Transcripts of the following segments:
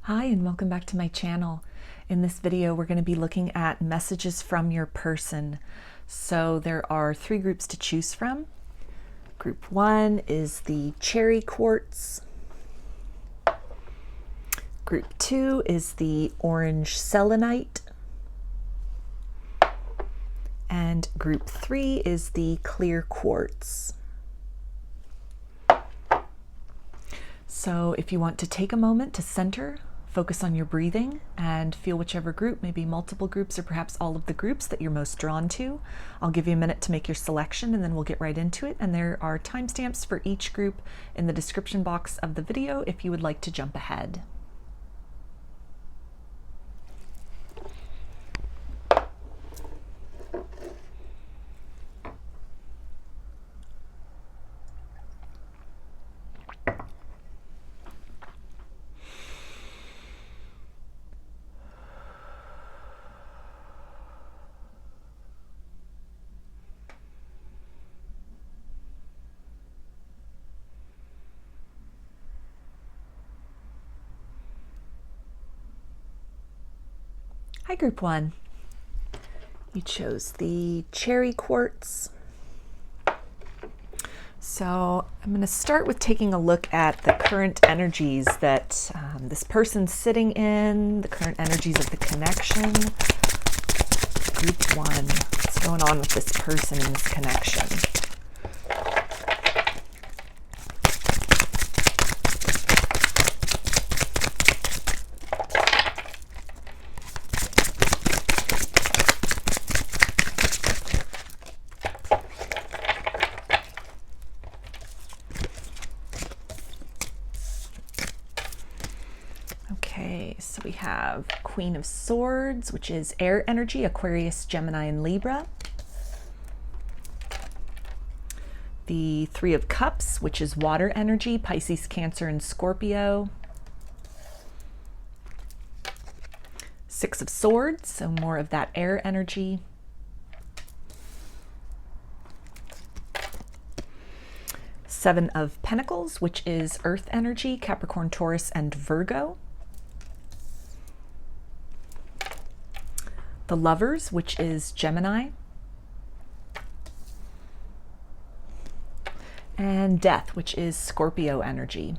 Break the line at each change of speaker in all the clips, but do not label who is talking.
Hi, and welcome back to my channel. In this video, we're going to be looking at messages from your person. So there are three groups to choose from. Group 1 is the cherry quartz. Group 2 is the orange selenite. And group 3 is the clear quartz. So if you want to take a moment to center, focus on your breathing, and feel whichever group, maybe multiple groups or perhaps all of the groups that you're most drawn to. I'll give you a minute to make your selection and then we'll get right into it. And there are timestamps for each group in the description box of the video if you would like to jump ahead. Hi, Group 1. You chose the cherry quartz. So I'm going to start with taking a look at the current energies that this person's sitting in, the current energies of the connection. Group 1, what's going on with this person in this connection? So we have Queen of Swords, which is air energy, Aquarius, Gemini, and Libra. The Three of Cups, which is water energy, Pisces, Cancer, and Scorpio. Six of Swords, so more of that air energy. Seven of Pentacles, which is earth energy, Capricorn, Taurus, and Virgo. The Lovers, which is Gemini. And Death, which is Scorpio energy.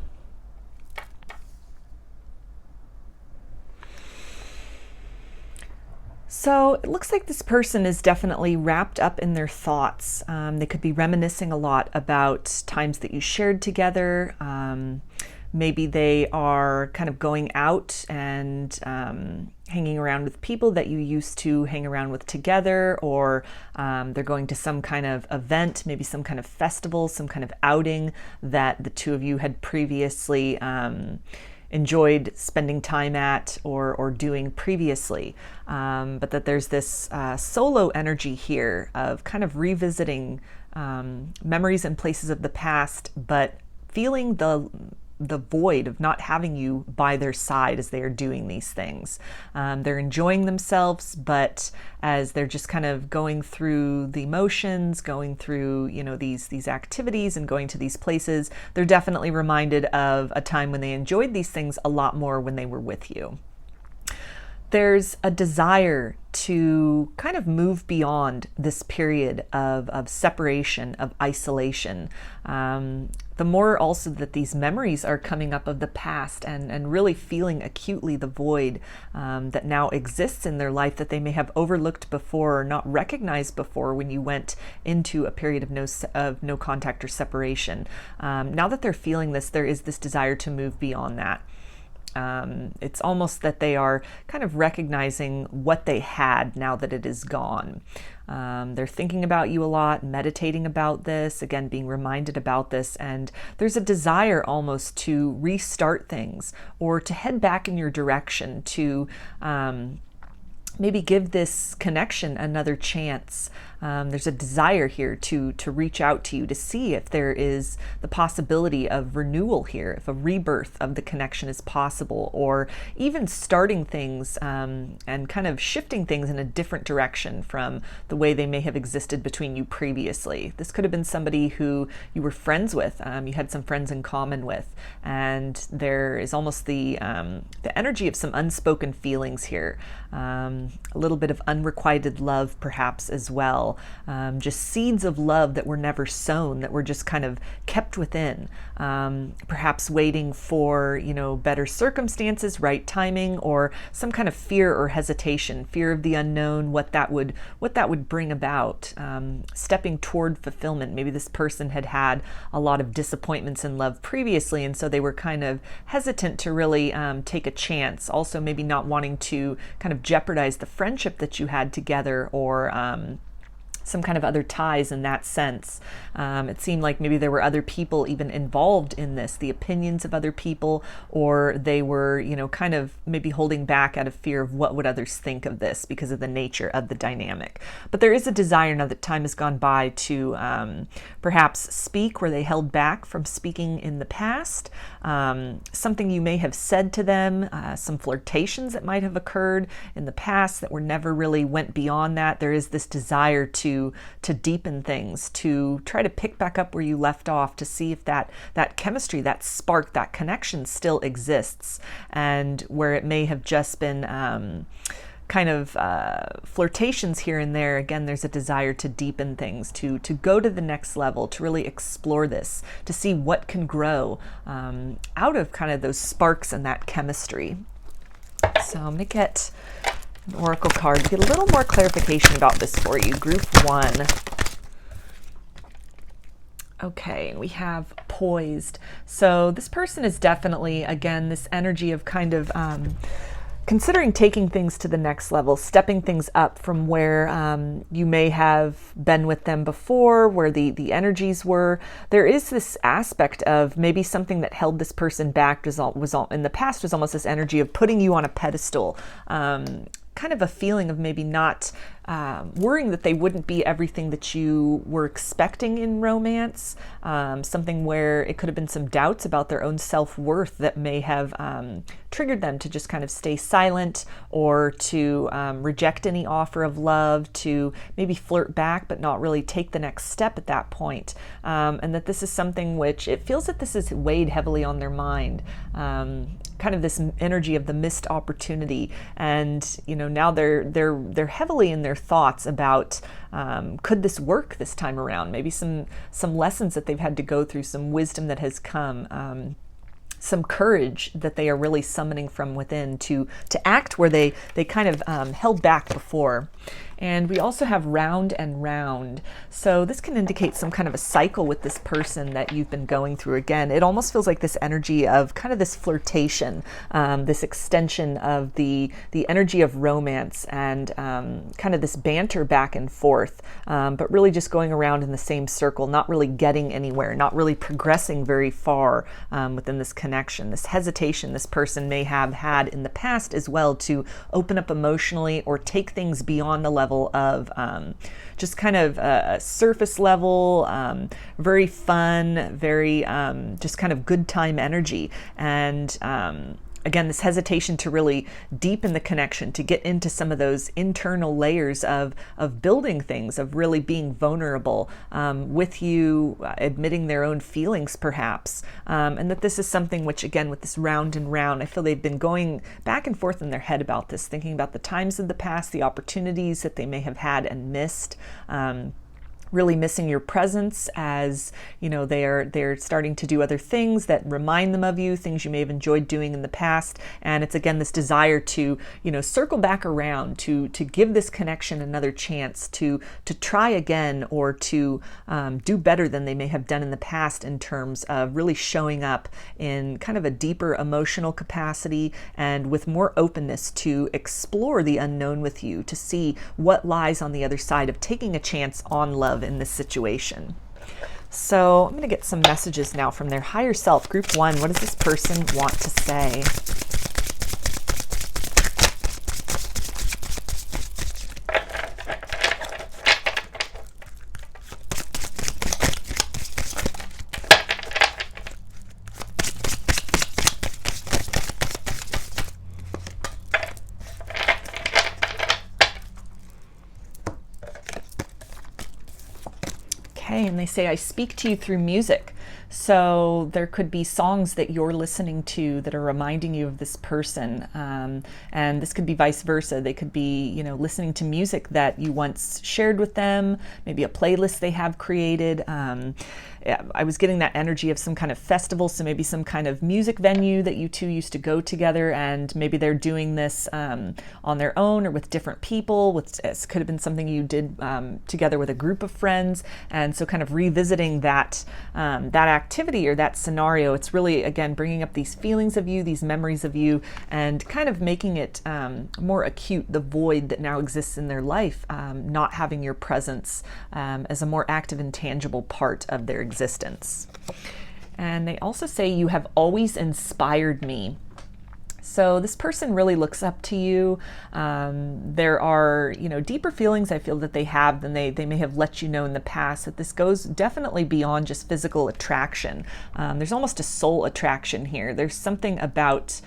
So it looks like this person is definitely wrapped up in their thoughts. They could be reminiscing a lot about times that you shared together. Maybe they are kind of going out and hanging around with people that you used to hang around with together, or they're going to some kind of event, maybe some kind of festival, some kind of outing that the two of you had previously enjoyed spending time at or doing previously. But that there's this solo energy here of kind of revisiting memories and places of the past, but feeling the void of not having you by their side as they are doing these things. They're enjoying themselves, but as they're just kind of going through the motions, going through, you know, these activities and going to these places, they're definitely reminded of a time when they enjoyed these things a lot more when they were with you. There's a desire to kind of move beyond this period of separation, of isolation. The more also that these memories are coming up of the past and really feeling acutely the void that now exists in their life that they may have overlooked before or not recognized before when you went into a period of no contact or separation. Now that they're feeling this, there is this desire to move beyond that. It's almost that they are kind of recognizing what they had now that it is gone. They're thinking about you a lot, meditating about this, again, being reminded about this, and there's a desire almost to restart things or to head back in your direction, to maybe give this connection another chance. There's a desire here to reach out to you, to see if there is the possibility of renewal here, if a rebirth of the connection is possible, or even starting things and kind of shifting things in a different direction from the way they may have existed between you previously. This could have been somebody who you were friends with, you had some friends in common with, and there is almost the energy of some unspoken feelings here, a little bit of unrequited love perhaps as well. Just seeds of love that were never sown, that were just kind of kept within, perhaps waiting for, you know, better circumstances, right timing, or some kind of fear or hesitation, fear of the unknown, what that would bring about, stepping toward fulfillment. Maybe this person had had a lot of disappointments in love previously, and so they were kind of hesitant to really take a chance. Also, maybe not wanting to kind of jeopardize the friendship that you had together, or some kind of other ties in that sense. It seemed like maybe there were other people even involved in this, the opinions of other people, or they were, you know, kind of maybe holding back out of fear of what would others think of this because of the nature of the dynamic. But there is a desire now that time has gone by to perhaps speak where they held back from speaking in the past, something you may have said to them, some flirtations that might have occurred in the past that were never really went beyond that. There is this desire to deepen things, to try to pick back up where you left off, to see if that chemistry, that spark, that connection still exists, and where it may have just been kind of flirtations here and there. Again, there's a desire to deepen things, to go to the next level, to really explore this, to see what can grow out of kind of those sparks and that chemistry. So I'm going to get an oracle card to get a little more clarification about this for you. Group 1. Okay, we have poised. So this person is definitely, again, this energy of kind of considering taking things to the next level, stepping things up from where you may have been with them before, where the energies were. There is this aspect of maybe something that held this person back was in the past was almost this energy of putting you on a pedestal, kind of a feeling of maybe not worrying that they wouldn't be everything that you were expecting in romance, something where it could have been some doubts about their own self-worth that may have triggered them to just kind of stay silent, or to reject any offer of love, to maybe flirt back but not really take the next step at that point, and that this is something which it feels that this is weighed heavily on their mind, kind of this energy of the missed opportunity. And you know, now they're heavily in their thoughts about could this work this time around, maybe some lessons that they've had to go through, some wisdom that has come, some courage that they are really summoning from within to act where they kind of held back before. And we also have round and round. So this can indicate some kind of a cycle with this person that you've been going through. Again, it almost feels like this energy of kind of this flirtation, this extension of the energy of romance, and kind of this banter back and forth, but really just going around in the same circle, not really getting anywhere, not really progressing very far within this connection. This hesitation this person may have had in the past as well to open up emotionally or take things beyond the level of just kind of a surface level, very fun, very just kind of good time energy. And again, this hesitation to really deepen the connection, to get into some of those internal layers of building things, of really being vulnerable with you, admitting their own feelings perhaps, and that this is something which, again, with this round and round, I feel they've been going back and forth in their head about this, thinking about the times of the past, the opportunities that they may have had and missed, really missing your presence, as you know, they're starting to do other things that remind them of you, things you may have enjoyed doing in the past. And it's again this desire to, you know, circle back around, to give this connection another chance, to try again, or to do better than they may have done in the past, in terms of really showing up in kind of a deeper emotional capacity and with more openness to explore the unknown with you, to see what lies on the other side of taking a chance on love in this situation. So I'm going to get some messages now from their higher self. Group 1, what does this person want to say? Okay, and they say, I speak to you through music. So there could be songs that you're listening to that are reminding you of this person. And this could be vice versa. They could be, you know, listening to music that you once shared with them, maybe a playlist they have created. I was getting that energy of some kind of festival, so maybe some kind of music venue that you two used to go together, and maybe they're doing this on their own or with different people. It could have been something you did together with a group of friends, and so kind of revisiting that activity or that scenario. It's really, again, bringing up these feelings of you, these memories of you, and kind of making it more acute, the void that now exists in their life, not having your presence as a more active and tangible part of their existence. And they also say, you have always inspired me. So this person really looks up to you. There are, you know, deeper feelings I feel that they have than they may have let you know in the past, that this goes definitely beyond just physical attraction. There's almost a soul attraction here. There's something about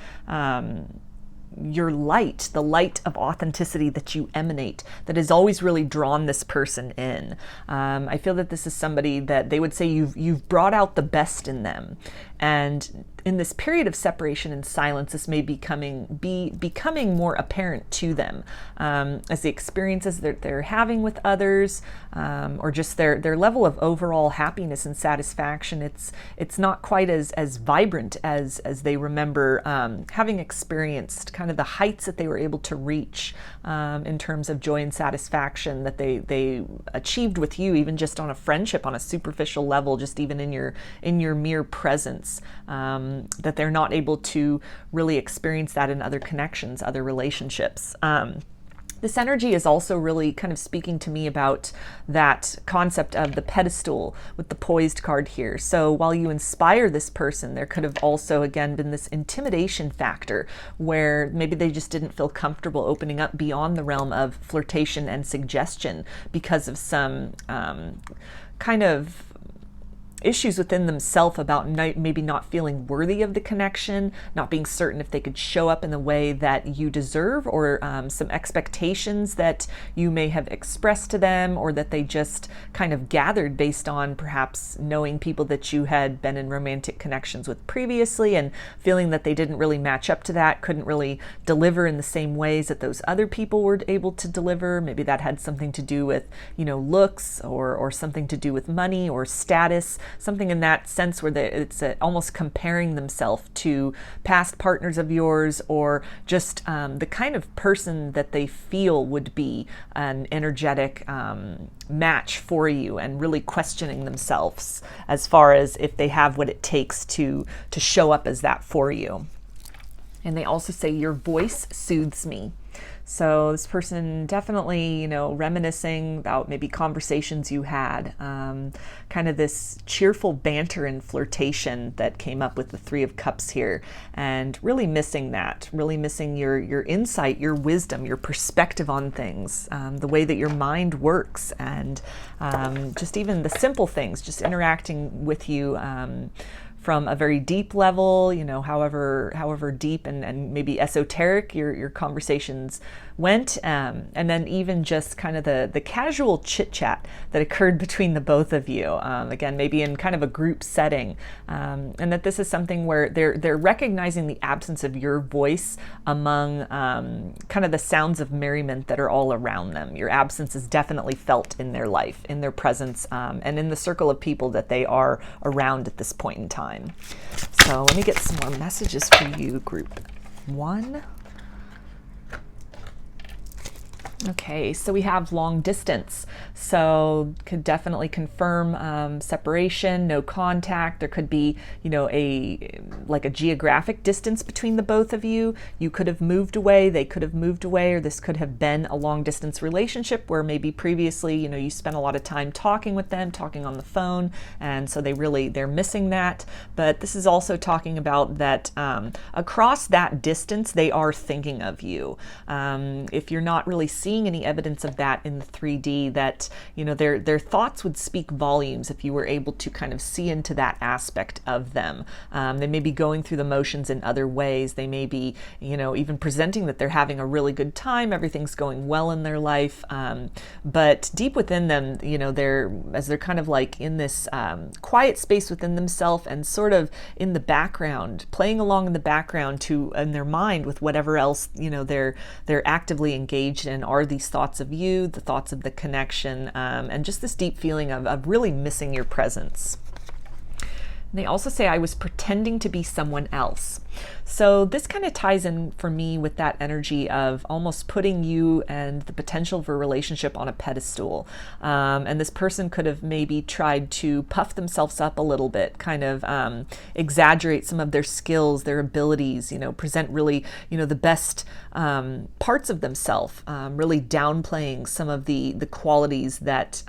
your light, the light of authenticity that you emanate, that has always really drawn this person in. I feel that this is somebody that they would say you've brought out the best in them. And in this period of separation and silence, this may be becoming more apparent to them as the experiences that they're having with others, or just their level of overall happiness and satisfaction. It's not quite as vibrant as they remember having experienced kind of the heights that they were able to reach in terms of joy and satisfaction that they achieved with you, even just on a friendship, on a superficial level, just even in your mere presence. That they're not able to really experience that in other connections, other relationships. This energy is also really kind of speaking to me about that concept of the pedestal with the poised card here. So while you inspire this person, there could have also, again, been this intimidation factor where maybe they just didn't feel comfortable opening up beyond the realm of flirtation and suggestion because of some kind of issues within themselves about maybe not feeling worthy of the connection, not being certain if they could show up in the way that you deserve, or some expectations that you may have expressed to them, or that they just kind of gathered based on perhaps knowing people that you had been in romantic connections with previously, and feeling that they didn't really match up to that, couldn't really deliver in the same ways that those other people were able to deliver. Maybe that had something to do with, you know, looks, or something to do with money or status. Something in that sense where it's almost comparing themselves to past partners of yours, or just the kind of person that they feel would be an energetic match for you, and really questioning themselves as far as if they have what it takes to show up as that for you. And they also say, your voice soothes me. So this person definitely, you know, reminiscing about maybe conversations you had, kind of this cheerful banter and flirtation that came up with the Three of Cups here, and really missing that, really missing your insight, your wisdom, your perspective on things, the way that your mind works, and just even the simple things, just interacting with you from a very deep level, you know, however deep and maybe esoteric your conversations went, and then even just kind of the casual chit chat that occurred between the both of you, again, maybe in kind of a group setting, and that this is something where they're recognizing the absence of your voice among kind of the sounds of merriment that are all around them. Your absence is definitely felt in their life, in their presence, and in the circle of people that they are around at this point in time. So let me get some more messages for you, group 1. Okay, so we have long distance. So could definitely confirm separation, no contact. There could be, you know, a geographic distance between the both of you. You could have moved away, they could have moved away, or this could have been a long distance relationship where maybe previously, you know, you spent a lot of time talking with them, talking on the phone, and so they're missing that. But this is also talking about that across that distance, they are thinking of you. If you're not really seeing seeing any evidence of that in the 3D, that, you know, their thoughts would speak volumes if you were able to kind of see into that aspect of them. They may be going through the motions in other ways. They may be, you know, even presenting that they're having a really good time, everything's going well in their life, but deep within them, you know, they're kind of like in this quiet space within themselves, and sort of in the background, playing along in the background in their mind with whatever else, you know, they're actively engaged in, are these thoughts of you, the thoughts of the connection, and just this deep feeling of really missing your presence. They also say, I was pretending to be someone else. So this kind of ties in for me with that energy of almost putting you and the potential for a relationship on a pedestal. And this person could have maybe tried to puff themselves up a little bit, kind of exaggerate some of their skills, their abilities, you know, present really, you know, the best parts of themselves, really downplaying some of the qualities that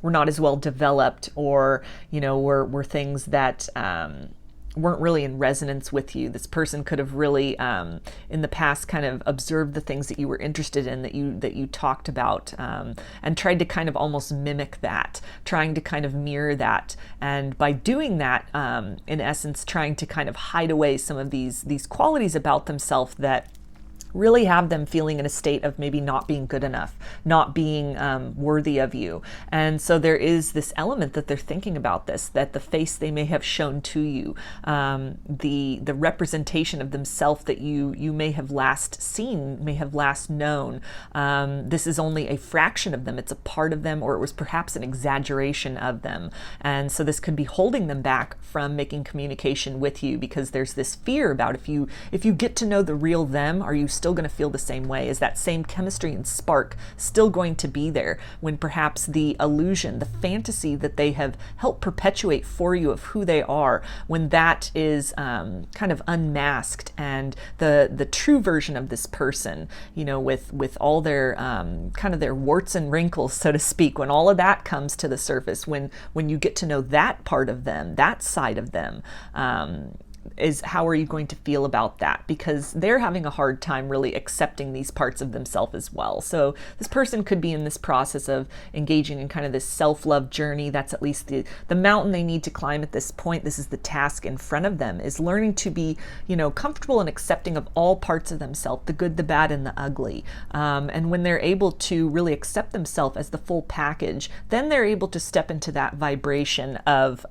were not as well developed, or, you know, were things that weren't really in resonance with you. This person could have really, in the past, kind of observed the things that you were interested in, that you talked about, and tried to kind of almost mimic that, trying to kind of mirror that. And by doing that, in essence, trying to kind of hide away some of these qualities about themselves that really have them feeling in a state of maybe not being good enough, not being worthy of you. And so there is this element that they're thinking about this, that the face they may have shown to you, the representation of themselves that you may have last seen, may have last known, this is only a fraction of them. It's a part of them, or it was perhaps an exaggeration of them. And so this could be holding them back from making communication with you, because there's this fear about, if you get to know the real them, are you still going to feel the same way? Is that same chemistry and spark still going to be there, when perhaps the illusion, the fantasy that they have helped perpetuate for you of who they are, when that is kind of unmasked, and the true version of this person, you know, with all their kind of their warts and wrinkles, so to speak, when all of that comes to the surface, when you get to know that part of them, that side of them, is how are you going to feel about that? Because they're having a hard time really accepting these parts of themselves as well. So this person could be in this process of engaging in kind of this self-love journey. That's at least the mountain they need to climb at this point. This is the task in front of them, is learning to be, you know, comfortable and accepting of all parts of themselves, the good, the bad, and the ugly. And when they're able to really accept themselves as the full package, then they're able to step into that vibration of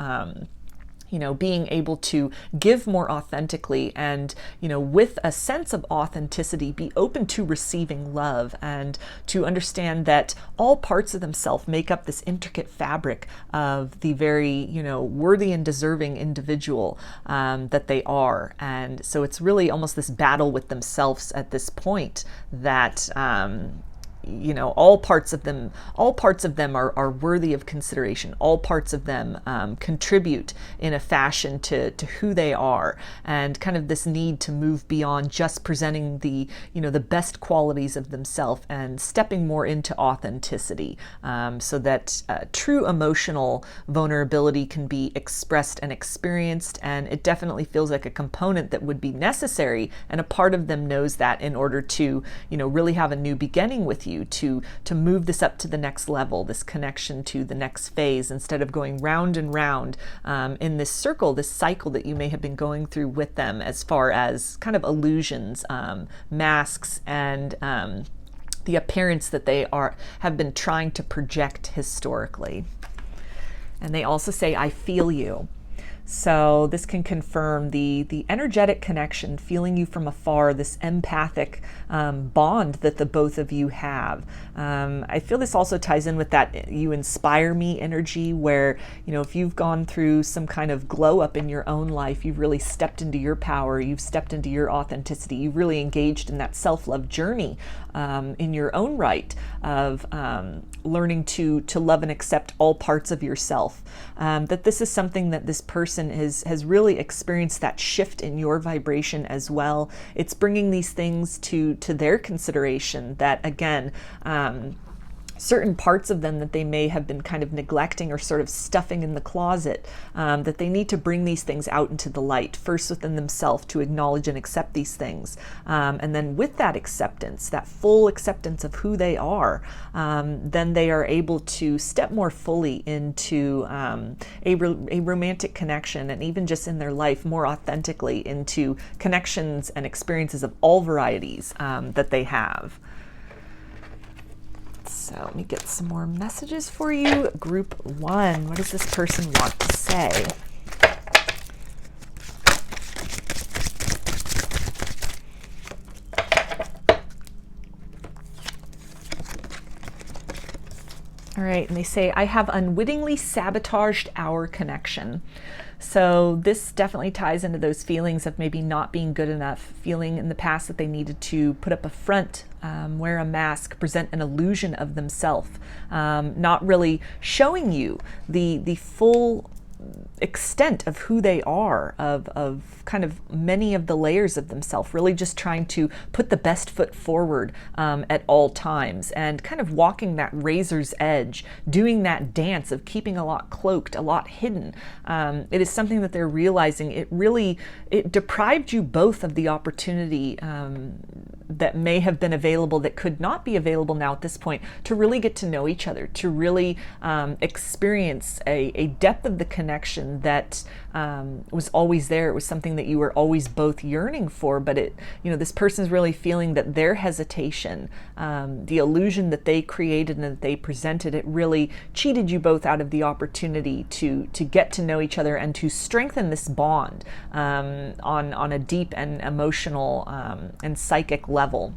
you know, being able to give more authentically, and, you know, with a sense of authenticity, be open to receiving love, and to understand that all parts of themselves make up this intricate fabric of the very, you know, worthy and deserving individual that they are. And so it's really almost this battle with themselves at this point, that you know, all parts of them are worthy of consideration. All parts of them contribute in a fashion to who they are, and kind of this need to move beyond just presenting the, you know, the best qualities of themselves, and stepping more into authenticity, so that true emotional vulnerability can be expressed and experienced. And it definitely feels like a component that would be necessary, and a part of them knows that, in order to, you know, really have a new beginning with you, to move this up to the next level, this connection to the next phase, instead of going round and round in this circle, this cycle that you may have been going through with them, as far as kind of illusions, masks, and the appearance that they have been trying to project historically. And they also say, I feel you. So this can confirm the energetic connection, feeling you from afar, this empathic bond that the both of you have. I feel this also ties in with that you inspire me energy, where, you know, if you've gone through some kind of glow up in your own life, you've really stepped into your power, you've stepped into your authenticity, you've really engaged in that self-love journey in your own right, of learning to love and accept all parts of yourself. That this is something that this person has really experienced, that shift in your vibration as well. It's bringing these things to their consideration, that again, certain parts of them that they may have been kind of neglecting or sort of stuffing in the closet, that they need to bring these things out into the light, first within themselves to acknowledge and accept these things. And then with that acceptance, that full acceptance of who they are, then they are able to step more fully into a romantic connection, and even just in their life more authentically into connections and experiences of all varieties that they have. So let me get some more messages for you. Group 1, what does this person want to say? All right, and they say, I have unwittingly sabotaged our connection. So this definitely ties into those feelings of maybe not being good enough, feeling in the past that they needed to put up a front, wear a mask, present an illusion of themselves, not really showing you the full extent of who they are, of kind of many of the layers of themselves, really just trying to put the best foot forward at all times, and kind of walking that razor's edge, doing that dance of keeping a lot cloaked, a lot hidden. It is something that they're realizing it deprived you both of the opportunity that may have been available, that could not be available now at this point, to really get to know each other, to really experience a depth of the connection that was always there. It was something that you were always both yearning for, but this person's really feeling that their hesitation, the illusion that they created and that they presented, it really cheated you both out of the opportunity to get to know each other and to strengthen this bond on a deep and emotional and psychic level.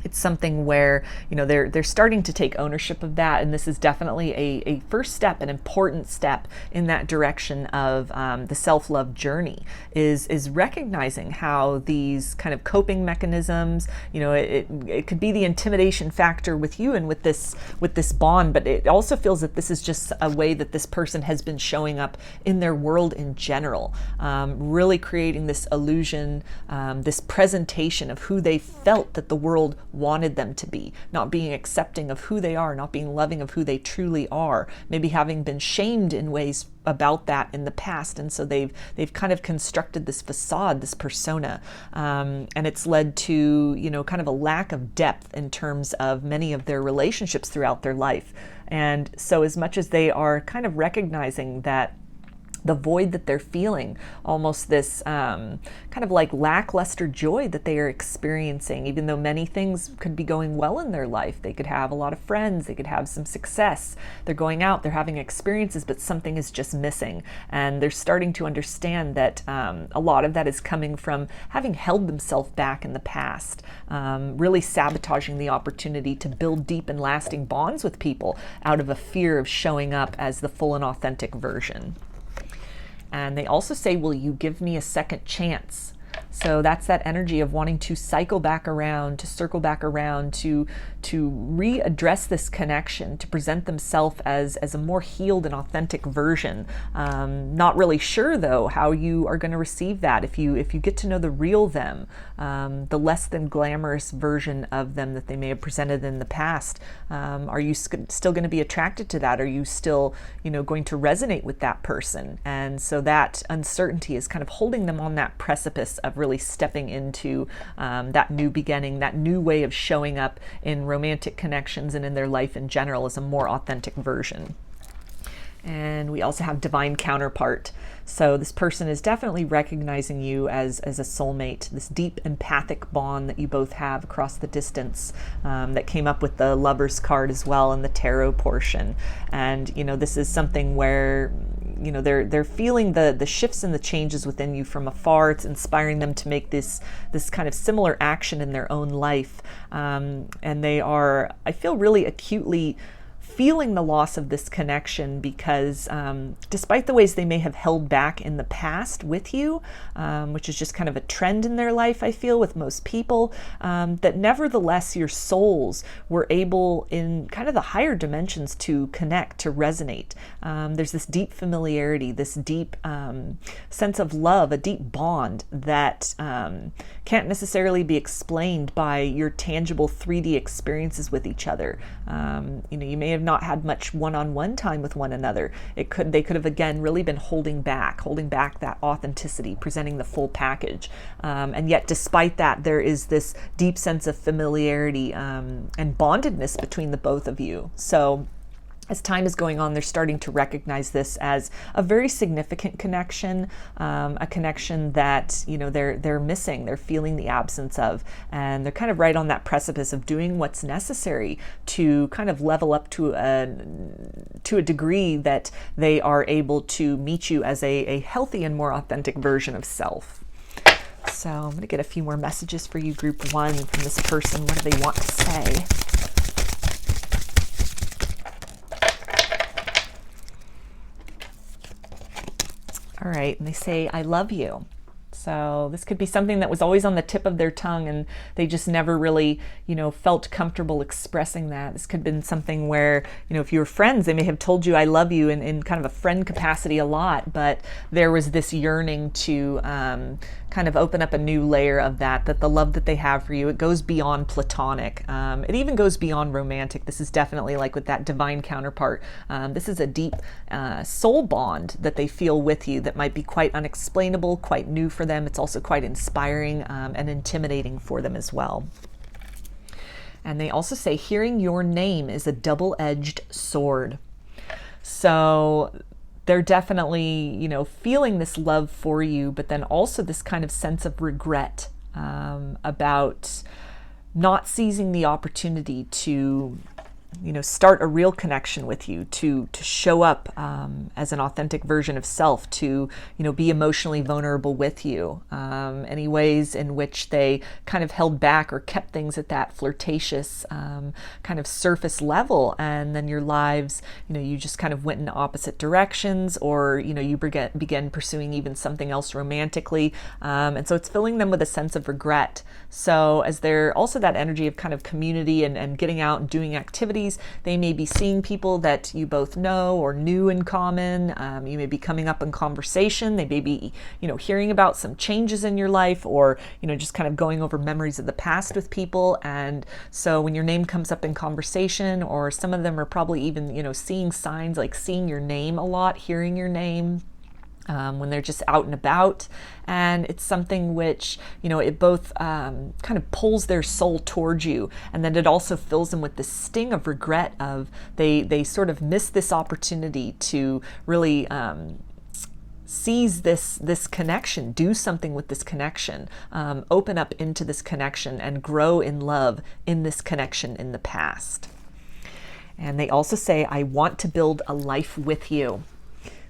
It's something where they're starting to take ownership of that, and this is definitely a first step, an important step in that direction of the self-love journey, is recognizing how these kind of coping mechanisms, it could be the intimidation factor with you and with this bond, but it also feels that this is just a way that this person has been showing up in their world in general, really creating this illusion, this presentation of who they felt that the world wanted them to be, not being accepting of who they are, not being loving of who they truly are, maybe having been shamed in ways about that in the past, and so they've kind of constructed this facade, this persona, and it's led to kind of a lack of depth in terms of many of their relationships throughout their life. And so as much as they are kind of recognizing that the void that they're feeling, almost this kind of like lackluster joy that they are experiencing, even though many things could be going well in their life. They could have a lot of friends, they could have some success, they're going out, they're having experiences, but something is just missing. And they're starting to understand that a lot of that is coming from having held themselves back in the past, really sabotaging the opportunity to build deep and lasting bonds with people out of a fear of showing up as the full and authentic version. And they also say, will you give me a second chance? So that's that energy of wanting to cycle back around, to circle back around, to readdress this connection, to present themselves as a more healed and authentic version. Not really sure though how you are going to receive that. If you get to know the real them, the less than glamorous version of them that they may have presented in the past, are you still going to be attracted to that? Are you still going to resonate with that person? And so that uncertainty is kind of holding them on that precipice of really stepping into that new beginning, that new way of showing up in romantic connections and in their life in general as a more authentic version. And we also have divine counterpart. So this person is definitely recognizing you as a soulmate, this deep empathic bond that you both have across the distance, that came up with the Lover's card as well in the tarot portion. And this is something where they're feeling the shifts and the changes within you from afar. It's inspiring them to make this kind of similar action in their own life, and they are, I feel, really acutely feeling the loss of this connection because despite the ways they may have held back in the past with you, which is just kind of a trend in their life, I feel, with most people, that nevertheless your souls were able in kind of the higher dimensions to connect, to resonate. There's this deep familiarity, this deep sense of love, a deep bond that can't necessarily be explained by your tangible 3D experiences with each other. You may have not had much one-on-one time with one another. They could have again really been holding back that authenticity, presenting the full package. And yet despite that, there is this deep sense of familiarity and bondedness between the both of you. So as time is going on, they're starting to recognize this as a very significant connection, a connection that they're missing, they're feeling the absence of, and they're kind of right on that precipice of doing what's necessary to kind of level up to a degree that they are able to meet you as a healthy and more authentic version of self. So I'm going to get a few more messages for you, group 1, from this person. What do they want to say? All right, and they say, I love you. So this could be something that was always on the tip of their tongue and they just never really, felt comfortable expressing that. This could have been something where, if you were friends, they may have told you I love you in kind of a friend capacity a lot, but there was this yearning to kind of open up a new layer of that the love that they have for you, it goes beyond platonic. It even goes beyond romantic. This is definitely like with that divine counterpart. This is a deep soul bond that they feel with you that might be quite unexplainable, quite new for them. It's also quite inspiring and intimidating for them as well. And they also say, hearing your name is a double-edged sword. So they're definitely, feeling this love for you, but then also this kind of sense of regret about not seizing the opportunity to start a real connection with you, to show up as an authentic version of self, to be emotionally vulnerable with you. Any ways in which they kind of held back or kept things at that flirtatious kind of surface level, and then your lives, you just kind of went in opposite directions, or you began pursuing even something else romantically, and so it's filling them with a sense of regret. So as they're also that energy of kind of community and getting out and doing activities, they may be seeing people that you both know or knew in common. You may be coming up in conversation. They may be, hearing about some changes in your life, or, just kind of going over memories of the past with people. And so when your name comes up in conversation, or some of them are probably even, seeing signs like seeing your name a lot, hearing your name, when they're just out and about. And it's something which, it both kind of pulls their soul towards you, and then it also fills them with the sting of regret of they sort of miss this opportunity to really seize this connection, do something with this connection, open up into this connection and grow in love in this connection in the past. And they also say, I want to build a life with you.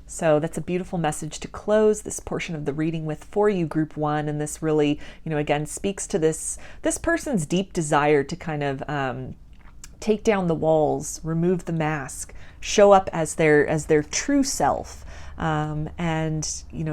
So that's a beautiful message to close this portion of the reading with for you, group 1. And this really, again, speaks to this person's deep desire to kind of take down the walls, remove the mask, show up as their true self. And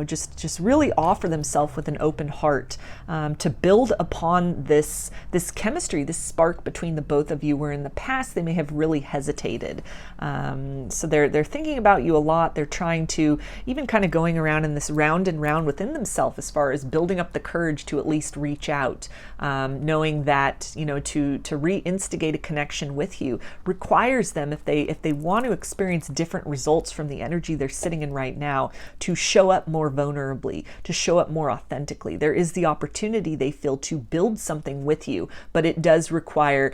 just really offer themselves with an open heart to build upon this chemistry, this spark between the both of you, where in the past they may have really hesitated. So they're thinking about you a lot. They're trying to even kind of going around in this round and round within themselves as far as building up the courage to at least reach out, knowing that to reinstigate a connection with you requires them, if they want to experience different results from the energy they're sitting in right now, to show up more vulnerably, to show up more authentically. There is the opportunity, they feel, to build something with you, but it does require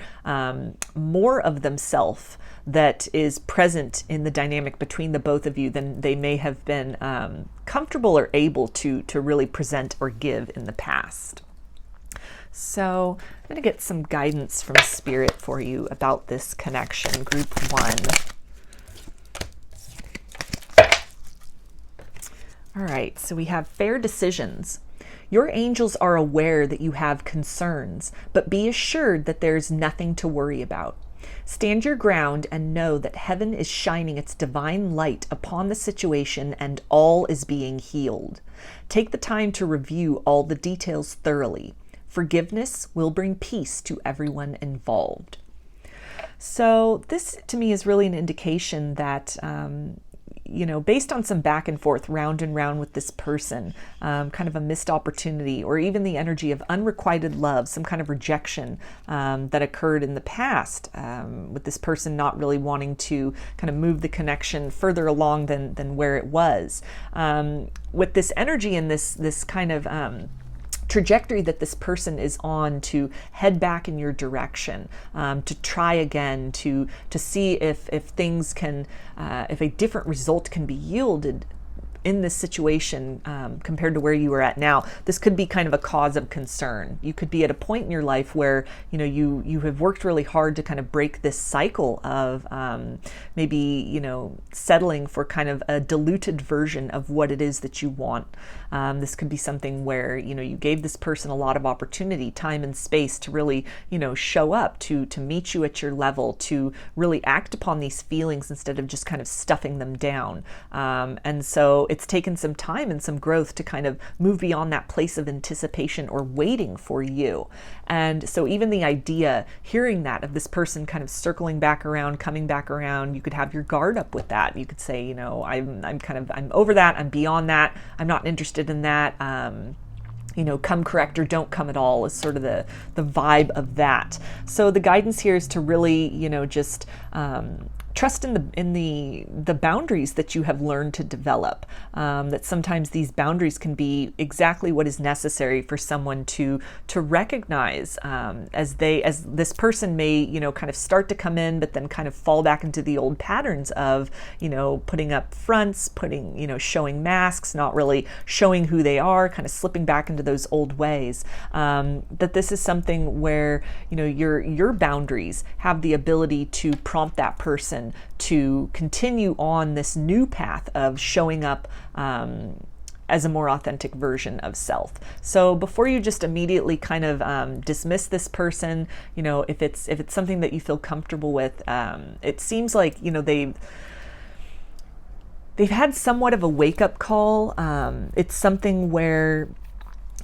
more of themselves that is present in the dynamic between the both of you than they may have been comfortable or able to really present or give in the past. So I'm going to get some guidance from Spirit for you about this connection, group 1. All right, so we have fair decisions. Your angels are aware that you have concerns, but be assured that there's nothing to worry about. Stand your ground and know that heaven is shining its divine light upon the situation and all is being healed. Take the time to review all the details thoroughly. Forgiveness will bring peace to everyone involved. So this to me is really an indication that, based on some back and forth, round and round with this person, kind of a missed opportunity, or even the energy of unrequited love, some kind of rejection that occurred in the past, with this person not really wanting to kind of move the connection further along than where it was. With this energy and this kind of trajectory that this person is on to head back in your direction, to try again, to see if things can, if a different result can be yielded in this situation compared to where you are at now. This could be kind of a cause of concern. You could be at a point in your life where you have worked really hard to kind of break this cycle of maybe settling for kind of a diluted version of what it is that you want. This could be something where you gave this person a lot of opportunity, time and space to really show up, to meet you at your level, to really act upon these feelings instead of just kind of stuffing them down. And so it's taken some time and some growth to kind of move beyond that place of anticipation or waiting for you. And so even the idea, hearing that, of this person kind of circling back around, coming back around, you could have your guard up with that. You could say, I'm over that, I'm beyond that, I'm not interested in that. Come correct or don't come at all is sort of the vibe of that. So the guidance here is to really, just trust in the boundaries that you have learned to develop. That sometimes these boundaries can be exactly what is necessary for someone to recognize, as this person may kind of start to come in, but then kind of fall back into the old patterns of putting up fronts, showing masks, not really showing who they are, kind of slipping back into those old ways. That this is something where your boundaries have the ability to prompt that person to continue on this new path of showing up as a more authentic version of self. So before you just immediately kind of dismiss this person, if it's something that you feel comfortable with, it seems like they've had somewhat of a wake-up call. It's something where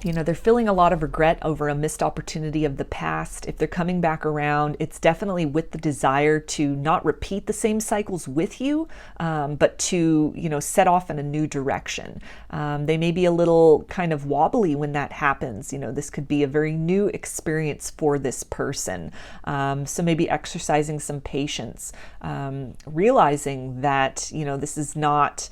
they're feeling a lot of regret over a missed opportunity of the past. If they're coming back around, it's definitely with the desire to not repeat the same cycles with you, but to, set off in a new direction. They may be a little kind of wobbly when that happens. This could be a very new experience for this person. So maybe exercising some patience, realizing that, this is not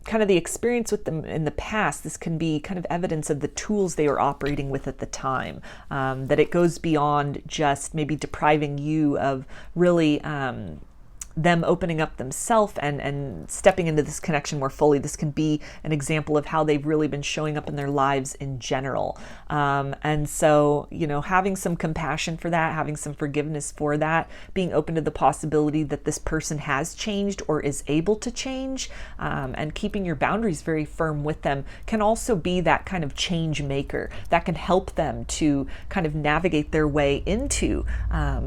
kind of the experience with them in the past. This can be kind of evidence of the tools they were operating with at the time, that it goes beyond just maybe depriving you of really them opening up themselves and stepping into this connection more fully. This can be an example of how they've really been showing up in their lives in general. And so, having some compassion for that, having some forgiveness for that, being open to the possibility that this person has changed or is able to change, and keeping your boundaries very firm with them can also be that kind of change maker that can help them to kind of navigate their way into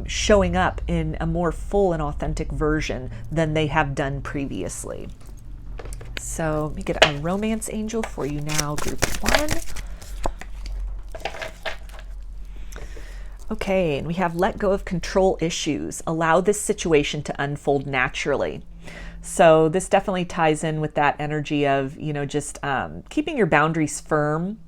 showing up in a more full and authentic version than they have done previously. So let me get a romance angel for you now, group 1. Okay, and we have let go of control issues. Allow this situation to unfold naturally. So this definitely ties in with that energy of, just keeping your boundaries firm,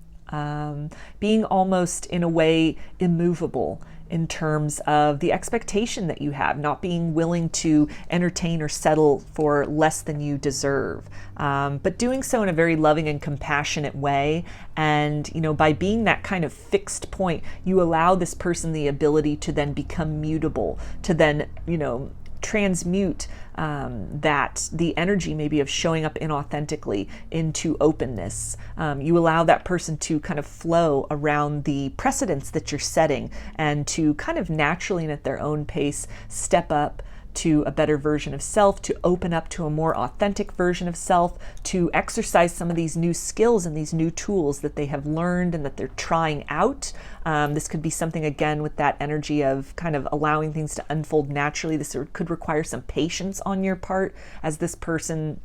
being almost in a way immovable in terms of the expectation that you have, not being willing to entertain or settle for less than you deserve, but doing so in a very loving and compassionate way. And, by being that kind of fixed point, you allow this person the ability to then become mutable, to then, transmute that the energy maybe of showing up inauthentically into openness. You allow that person to kind of flow around the precedents that you're setting and to kind of naturally and at their own pace step up, to a better version of self, to open up to a more authentic version of self, to exercise some of these new skills and these new tools that they have learned and that they're trying out. This could be something, again, with that energy of kind of allowing things to unfold naturally. This could require some patience on your part as this person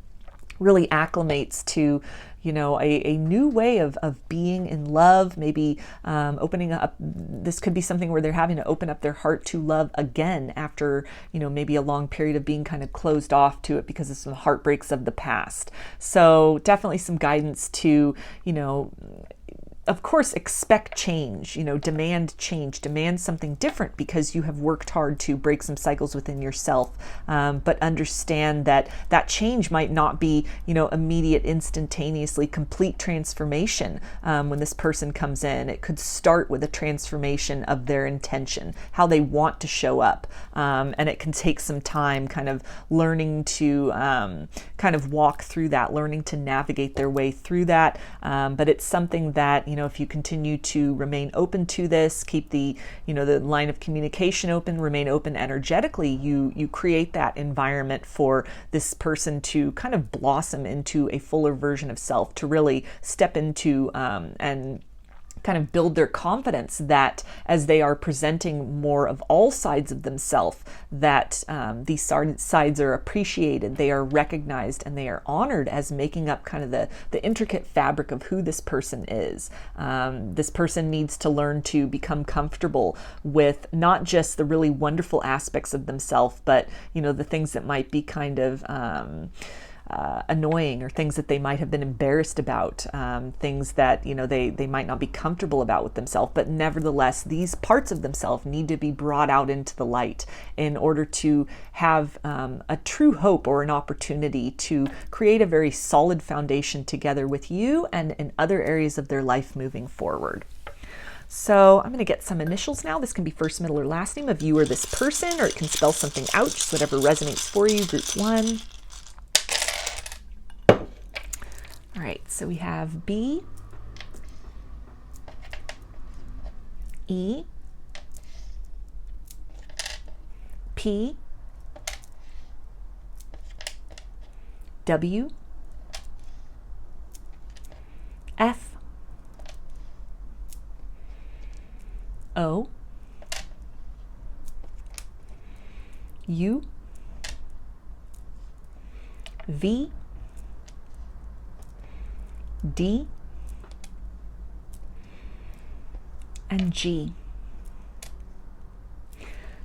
really acclimates to, you know, a new way of being in love, maybe opening up. This could be something where they're having to open up their heart to love again after, you know, maybe a long period of being kind of closed off to it because of some heartbreaks of the past. So definitely some guidance to, you know, of course, expect change, you know, demand change, demand something different because you have worked hard to break some cycles within yourself. But understand that that change might not be, you know, immediate, instantaneously complete transformation. When this person comes in, it could start with a transformation of their intention, how they want to show up. And it can take some time kind of learning to kind of walk through that, learning to navigate their way through that. But it's something that, you know, if you continue to remain open to this, keep the, you know, the line of communication open, remain open energetically, you create that environment for this person to kind of blossom into a fuller version of self, to really step into and kind of build their confidence that as they are presenting more of all sides of themselves, that these sides are appreciated, they are recognized, and they are honored as making up kind of the intricate fabric of who this person is. This person needs to learn to become comfortable with not just the really wonderful aspects of themselves, but, you know, the things that might be kind of annoying, or things that they might have been embarrassed about, things that, you know, they might not be comfortable about with themselves, but nevertheless these parts of themselves need to be brought out into the light in order to have a true hope or an opportunity to create a very solid foundation together with you and in other areas of their life moving forward. So I'm going to get some initials now. This can be first, middle, or last name of you or this person, or it can spell something out, just whatever resonates for you. Group 1. All right, so we have B, E, P, W, F, O, U, V, D, and G.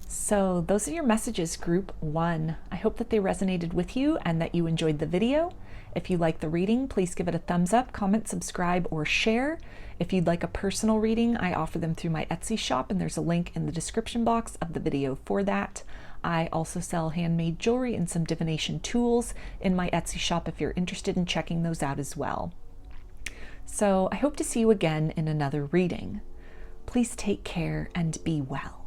So those are your messages, group 1. I hope that they resonated with you and that you enjoyed the video. If you like the reading, please give it a thumbs up, comment, subscribe, or share. If you'd like a personal reading, I offer them through my Etsy shop, and there's a link in the description box of the video for that. I also sell handmade jewelry and some divination tools in my Etsy shop if you're interested in checking those out as well. So I hope to see you again in another reading. Please take care and be well.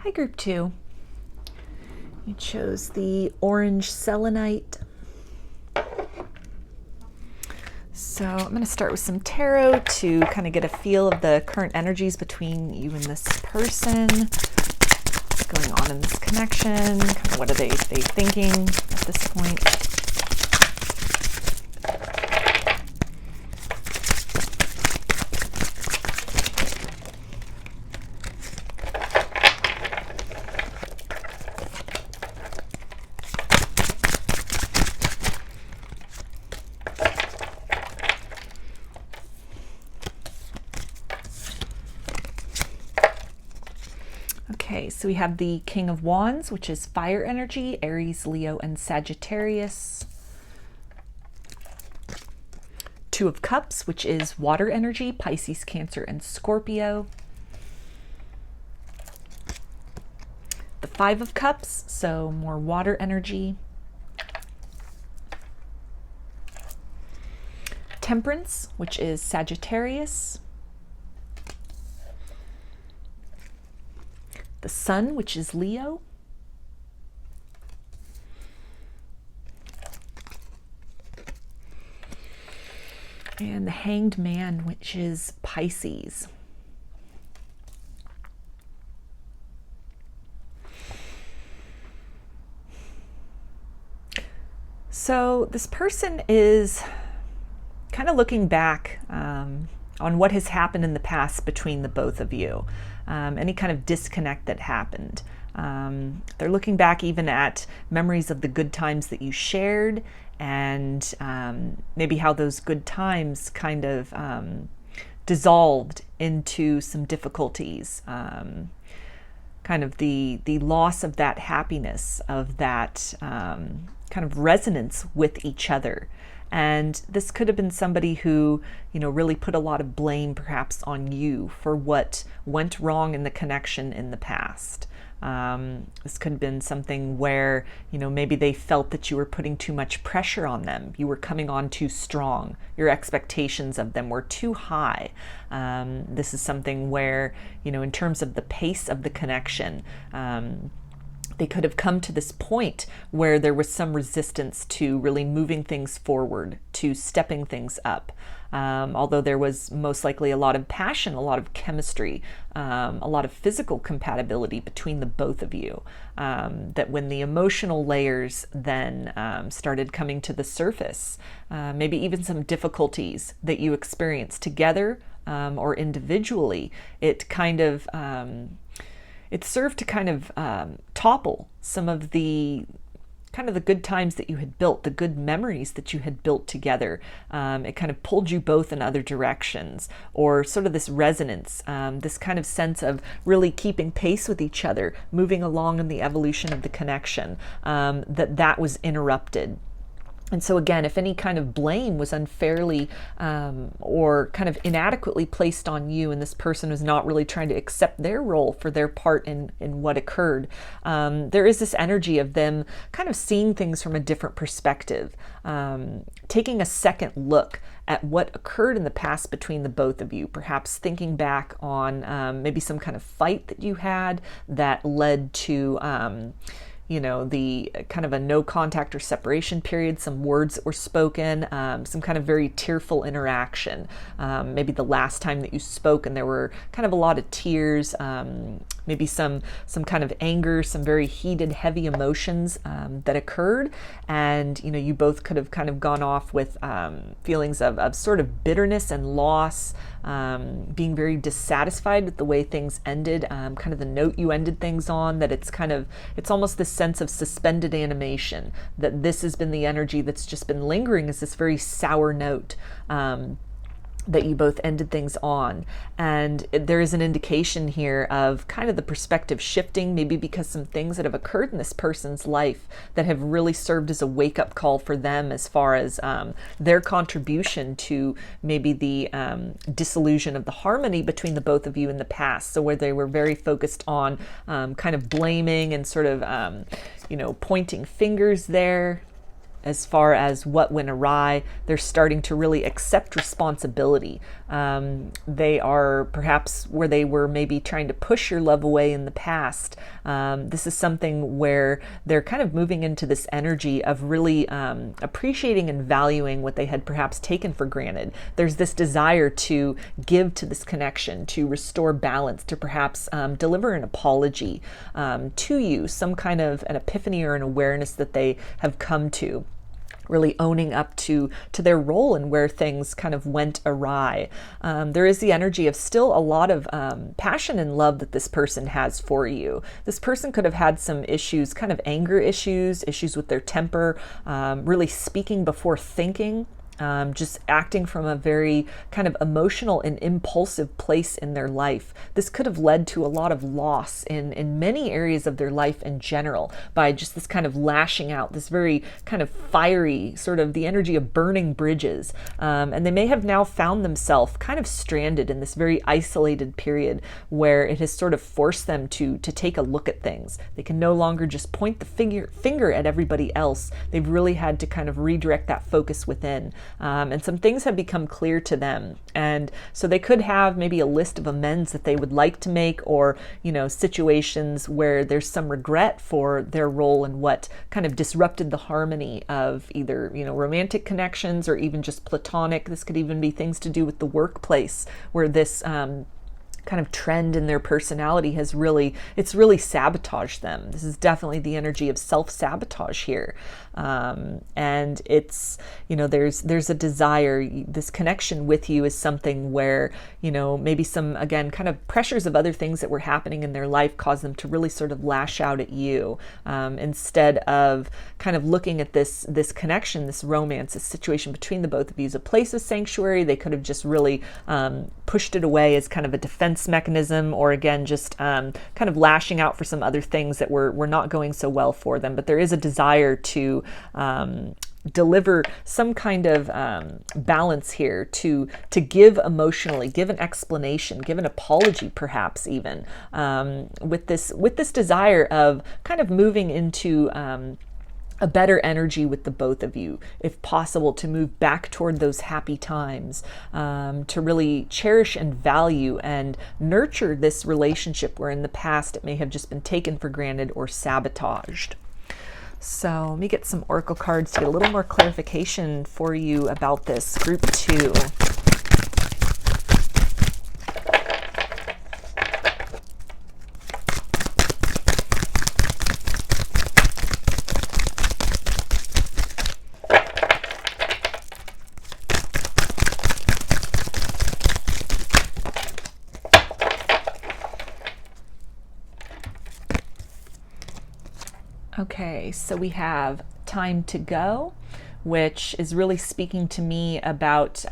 Hi, group 2. You chose the orange selenite. So I'm going to start with some tarot to kind of get a feel of the current energies between you and this person. What's going on in this connection? Kind of what are they thinking at this point? Okay, so we have the King of Wands, which is fire energy, Aries, Leo, and Sagittarius. Two of Cups, which is water energy, Pisces, Cancer, and Scorpio. The Five of Cups, so more water energy. Temperance, which is Sagittarius. The Sun, which is Leo. And the Hanged Man, which is Pisces. So this person is kind of looking back on what has happened in the past between the both of you. Any kind of disconnect that happened. They're looking back even at memories of the good times that you shared, and maybe how those good times kind of dissolved into some difficulties. Kind of the loss of that happiness, of that kind of resonance with each other. And this could have been somebody who, you know, really put a lot of blame perhaps on you for what went wrong in the connection in the past. This could have been something where, you know, maybe they felt that you were putting too much pressure on them. You were coming on too strong. Your expectations of them were too high. This is something where, you know, in terms of the pace of the connection, they could have come to this point where there was some resistance to really moving things forward, to stepping things up. Although there was most likely a lot of passion, a lot of chemistry, a lot of physical compatibility between the both of you, that when the emotional layers then started coming to the surface, maybe even some difficulties that you experienced together or individually, it kind of it served to kind of topple some of the kind of the good times that you had built, the good memories that you had built together. It kind of pulled you both in other directions, or sort of this resonance, this kind of sense of really keeping pace with each other, moving along in the evolution of the connection, that was interrupted. And so again, if any kind of blame was unfairly or kind of inadequately placed on you, and this person was not really trying to accept their role for their part in what occurred, there is this energy of them kind of seeing things from a different perspective, taking a second look at what occurred in the past between the both of you, perhaps thinking back on maybe some kind of fight that you had that led to you know, the kind of a no contact or separation period, some words that were spoken, some kind of very tearful interaction. Maybe the last time that you spoke and there were kind of a lot of tears, maybe some kind of anger, some very heated, heavy emotions that occurred. And, you know, you both could have kind of gone off with feelings of sort of bitterness and loss, being very dissatisfied with the way things ended, kind of the note you ended things on, that it's almost this sense of suspended animation, that this has been the energy that's just been lingering as this very sour note that you both ended things on. And there is an indication here of kind of the perspective shifting, maybe because some things that have occurred in this person's life that have really served as a wake-up call for them as far as their contribution to maybe the disillusion of the harmony between the both of you in the past. So where they were very focused on kind of blaming and sort of you know, pointing fingers there as far as what went awry, they're starting to really accept responsibility They are perhaps where they were maybe trying to push your love away in the past. This is something where they're kind of moving into this energy of really appreciating and valuing what they had perhaps taken for granted. There's this desire to give to this connection, to restore balance, to perhaps deliver an apology to you, some kind of an epiphany or an awareness that they have come to, really owning up to their role and where things kind of went awry. There is the energy of still a lot of passion and love that this person has for you. This person could have had some issues, kind of anger issues with their temper, really speaking before thinking. Just acting from a very kind of emotional and impulsive place in their life. This could have led to a lot of loss in many areas of their life in general by just this kind of lashing out, this very kind of fiery, sort of the energy of burning bridges. And they may have now found themselves kind of stranded in this very isolated period where it has sort of forced them to take a look at things. They can no longer just point the finger at everybody else. They've really had to kind of redirect that focus within. And some things have become clear to them. And so they could have maybe a list of amends that they would like to make, or, situations where there's some regret for their role and what kind of disrupted the harmony of either, romantic connections or even just platonic. This could even be things to do with the workplace where this, kind of trend in their personality has really sabotaged them. This is definitely the energy of self-sabotage here. And it's, there's a desire, this connection with you is something where, maybe some, again, kind of pressures of other things that were happening in their life cause them to really sort of lash out at you, instead of kind of looking at this connection, this romance, this situation between the both of you as a place of sanctuary. They could have just really pushed it away as kind of a defense mechanism, or again, just kind of lashing out for some other things that were not going so well for them. But there is a desire to deliver some kind of balance here, to give emotionally, give an explanation, give an apology, perhaps even with this desire of kind of moving into a better energy with the both of you, if possible, to move back toward those happy times, to really cherish and value and nurture this relationship where in the past it may have just been taken for granted or sabotaged. So let me get some oracle cards to get a little more clarification for you about this group 2. Okay, so we have time to go, which is really speaking to me about,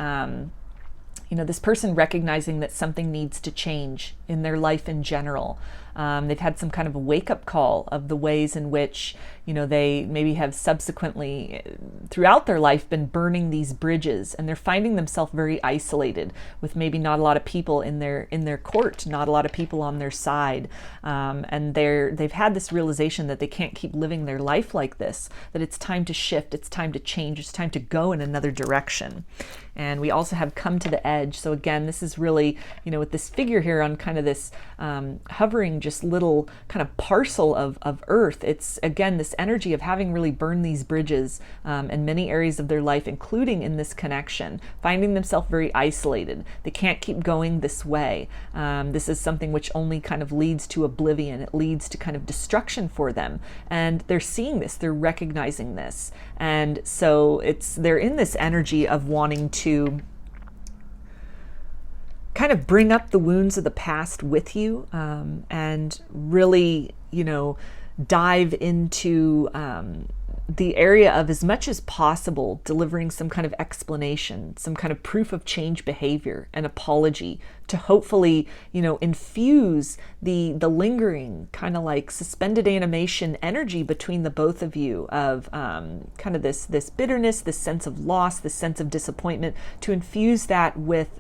this person recognizing that something needs to change in their life in general. They've had some kind of a wake-up call of the ways in which, they maybe have subsequently throughout their life been burning these bridges, and they're finding themselves very isolated with maybe not a lot of people in their court, not a lot of people on their side. And they've had this realization that they can't keep living their life like this, that it's time to shift, it's time to change, it's time to go in another direction. And we also have come to the edge. So again, this is really, with this figure here on kind of this hovering just little kind of parcel of earth. It's again this energy of having really burned these bridges in many areas of their life, including in this connection, finding themselves very isolated. They can't keep going this way. This is something which only kind of leads to oblivion. It leads to kind of destruction for them. And they're seeing this, they're recognizing this. And so they're in this energy of wanting to kind of bring up the wounds of the past with you, and really, dive into the area of, as much as possible, delivering some kind of explanation, some kind of proof of change behavior, an apology to hopefully, infuse the lingering kind of like suspended animation energy between the both of you of kind of this bitterness, this sense of loss, this sense of disappointment, to infuse that with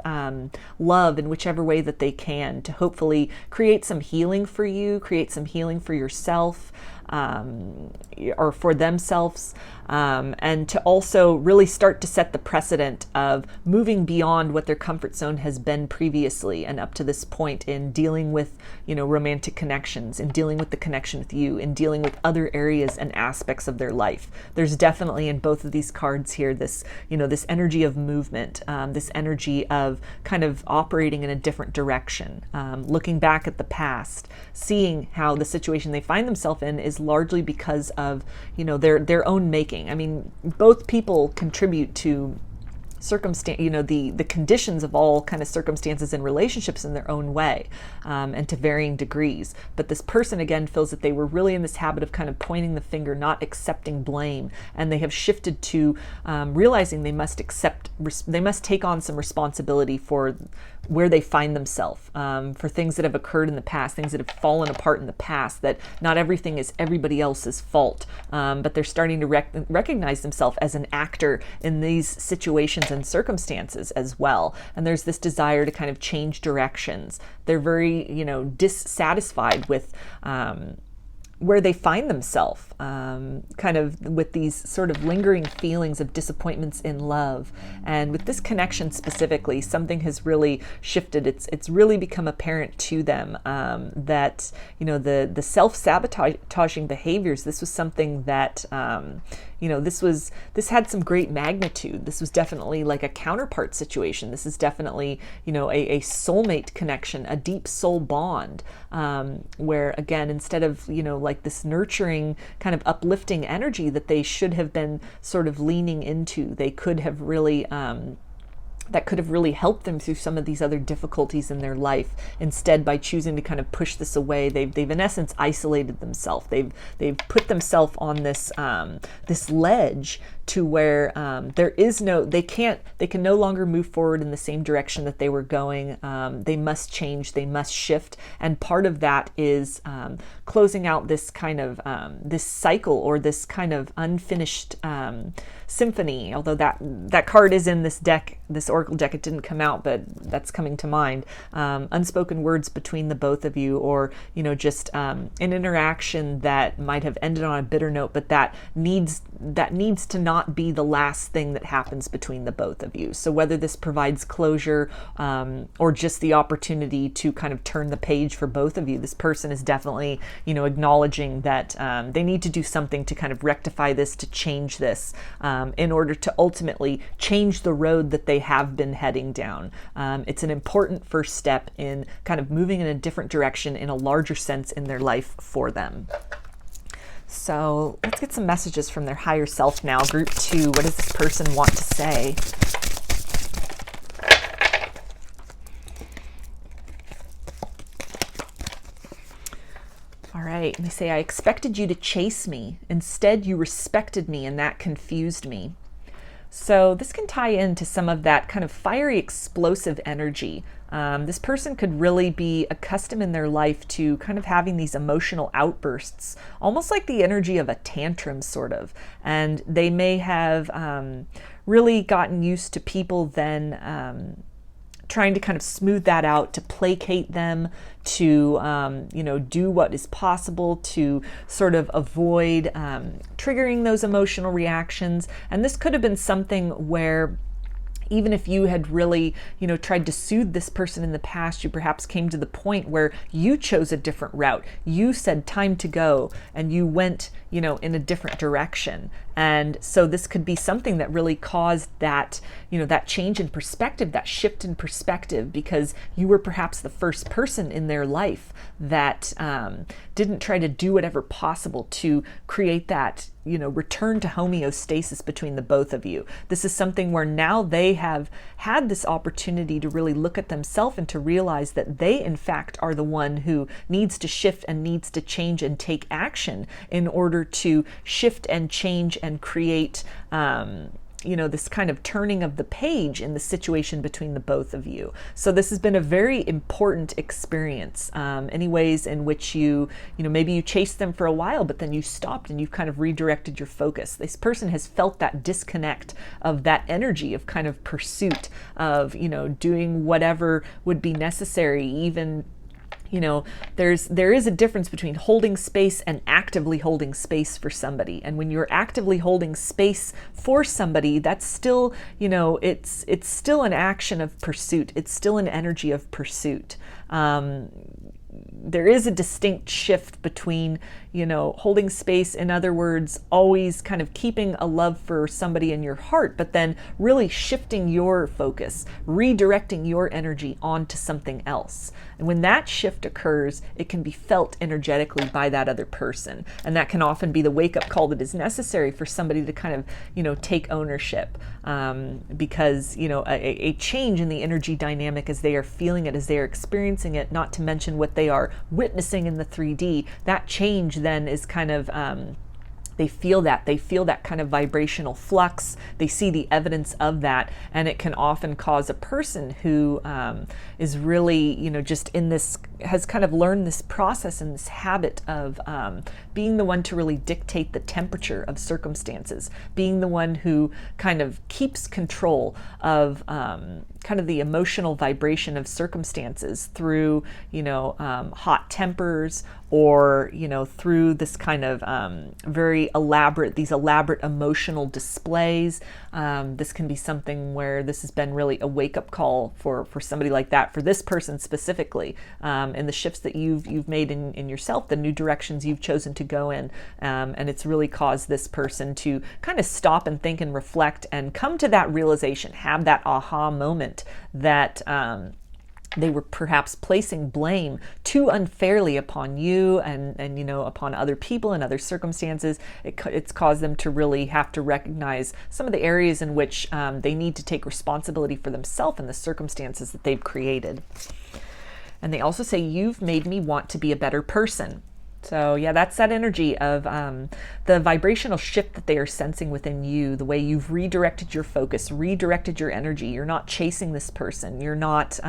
love in whichever way that they can, to hopefully create some healing for you, create some healing for yourself, or for themselves, and to also really start to set the precedent of moving beyond what their comfort zone has been previously and up to this point in dealing with, romantic connections, in dealing with the connection with you, in dealing with other areas and aspects of their life. There's definitely in both of these cards here this, this energy of movement, this energy of kind of operating in a different direction, looking back at the past, seeing how the situation they find themselves in is largely because of, their own making. I mean, both people contribute to circumstance, the conditions of all kind of circumstances and relationships in their own way, and to varying degrees. But this person again feels that they were really in this habit of kind of pointing the finger, not accepting blame, and they have shifted to realizing they must take on some responsibility for where they find themselves, for things that have occurred in the past, things that have fallen apart in the past, that not everything is everybody else's fault, but they're starting to recognize themselves as an actor in these situations and circumstances as well. And there's this desire to kind of change directions. They're very, dissatisfied with where they find themselves, kind of with these sort of lingering feelings of disappointments in love. And with this connection specifically, something has really shifted. It's really become apparent to them that, the self-sabotaging behaviors, this was something that, this had some great magnitude. This was definitely like a counterpart situation. This is definitely, a soulmate connection, a deep soul bond, where again, instead of, like this nurturing kind of uplifting energy that they should have been sort of leaning into, they could have really, that could have really helped them through some of these other difficulties in their life. Instead, by choosing to kind of push this away, they've in essence isolated themselves. They've put themselves on this this ledge to where there is they can no longer move forward in the same direction that they were going. They must change, they must shift, and part of that is closing out this kind of this cycle, or this kind of unfinished symphony. Although that card is in this deck, this oracle deck, it didn't come out, but that's coming to mind. Unspoken words between the both of you, or just an interaction that might have ended on a bitter note, but that needs to not be the last thing that happens between the both of you. So whether this provides closure, or just the opportunity to kind of turn the page for both of you, this person is definitely acknowledging that they need to do something to kind of rectify this, to change this, in order to ultimately change the road that they have been heading down. It's an important first step in kind of moving in a different direction in a larger sense in their life for them. So let's get some messages from their higher self now. Group 2, what does this person want to say? All right, and they say, I expected you to chase me. Instead, you respected me, and that confused me. So this can tie into some of that kind of fiery, explosive energy. This person could really be accustomed in their life to kind of having these emotional outbursts, almost like the energy of a tantrum, sort of. And they may have really gotten used to people then trying to kind of smooth that out, to placate them, to do what is possible to sort of avoid triggering those emotional reactions. And this could have been something where, even if you had really, tried to soothe this person in the past, you perhaps came to the point where you chose a different route. You said time to go, and you went, in a different direction. And so this could be something that really caused that, that change in perspective, that shift in perspective, because you were perhaps the first person in their life that didn't try to do whatever possible to create that, return to homeostasis between the both of you. This is something where now they have had this opportunity to really look at themselves and to realize that they, in fact, are the one who needs to shift and needs to change and take action in order to shift and change and create you know, this kind of turning of the page in the situation between the both of you. So this has been a very important experience. Any ways in which you know, maybe you chased them for a while, but then you stopped and you've kind of redirected your focus. This person has felt that disconnect of that energy of kind of pursuit of, you know, doing whatever would be necessary. Even, you know, there is a difference between holding space and actively holding space for somebody. And when you're actively holding space for somebody, that's still, you know, it's still an action of pursuit. It's still an energy of pursuit. There is a distinct shift between, you know, holding space, in other words, always kind of keeping a love for somebody in your heart, but then really shifting your focus, redirecting your energy onto something else. And when that shift occurs, it can be felt energetically by that other person. And that can often be the wake-up call that is necessary for somebody to kind of, you know, take ownership. Because, you know, a change in the energy dynamic as they are feeling it, as they are experiencing it, not to mention what they are witnessing in the 3D, that change then is kind of, they feel that kind of vibrational flux. They see the evidence of that, and it can often cause a person who is really, you know, just in this, has kind of learned this process and this habit of being the one to really dictate the temperature of circumstances, being the one who kind of keeps control of kind of the emotional vibration of circumstances through, you know, hot tempers, or, you know, through this kind of very elaborate emotional displays. This can be something where this has been really a wake-up call for somebody like that, for this person specifically, and the shifts that you've made in yourself, the new directions you've chosen to go in, and it's really caused this person to kind of stop and think and reflect and come to that realization, have that aha moment that they were perhaps placing blame too unfairly upon you and you know, upon other people and other circumstances. It's caused them to really have to recognize some of the areas in which they need to take responsibility for themselves and the circumstances that they've created. And they also say, you've made me want to be a better person. So yeah, that's that energy of the vibrational shift that they are sensing within you, the way you've redirected your focus, redirected your energy. You're not chasing this person. You're not,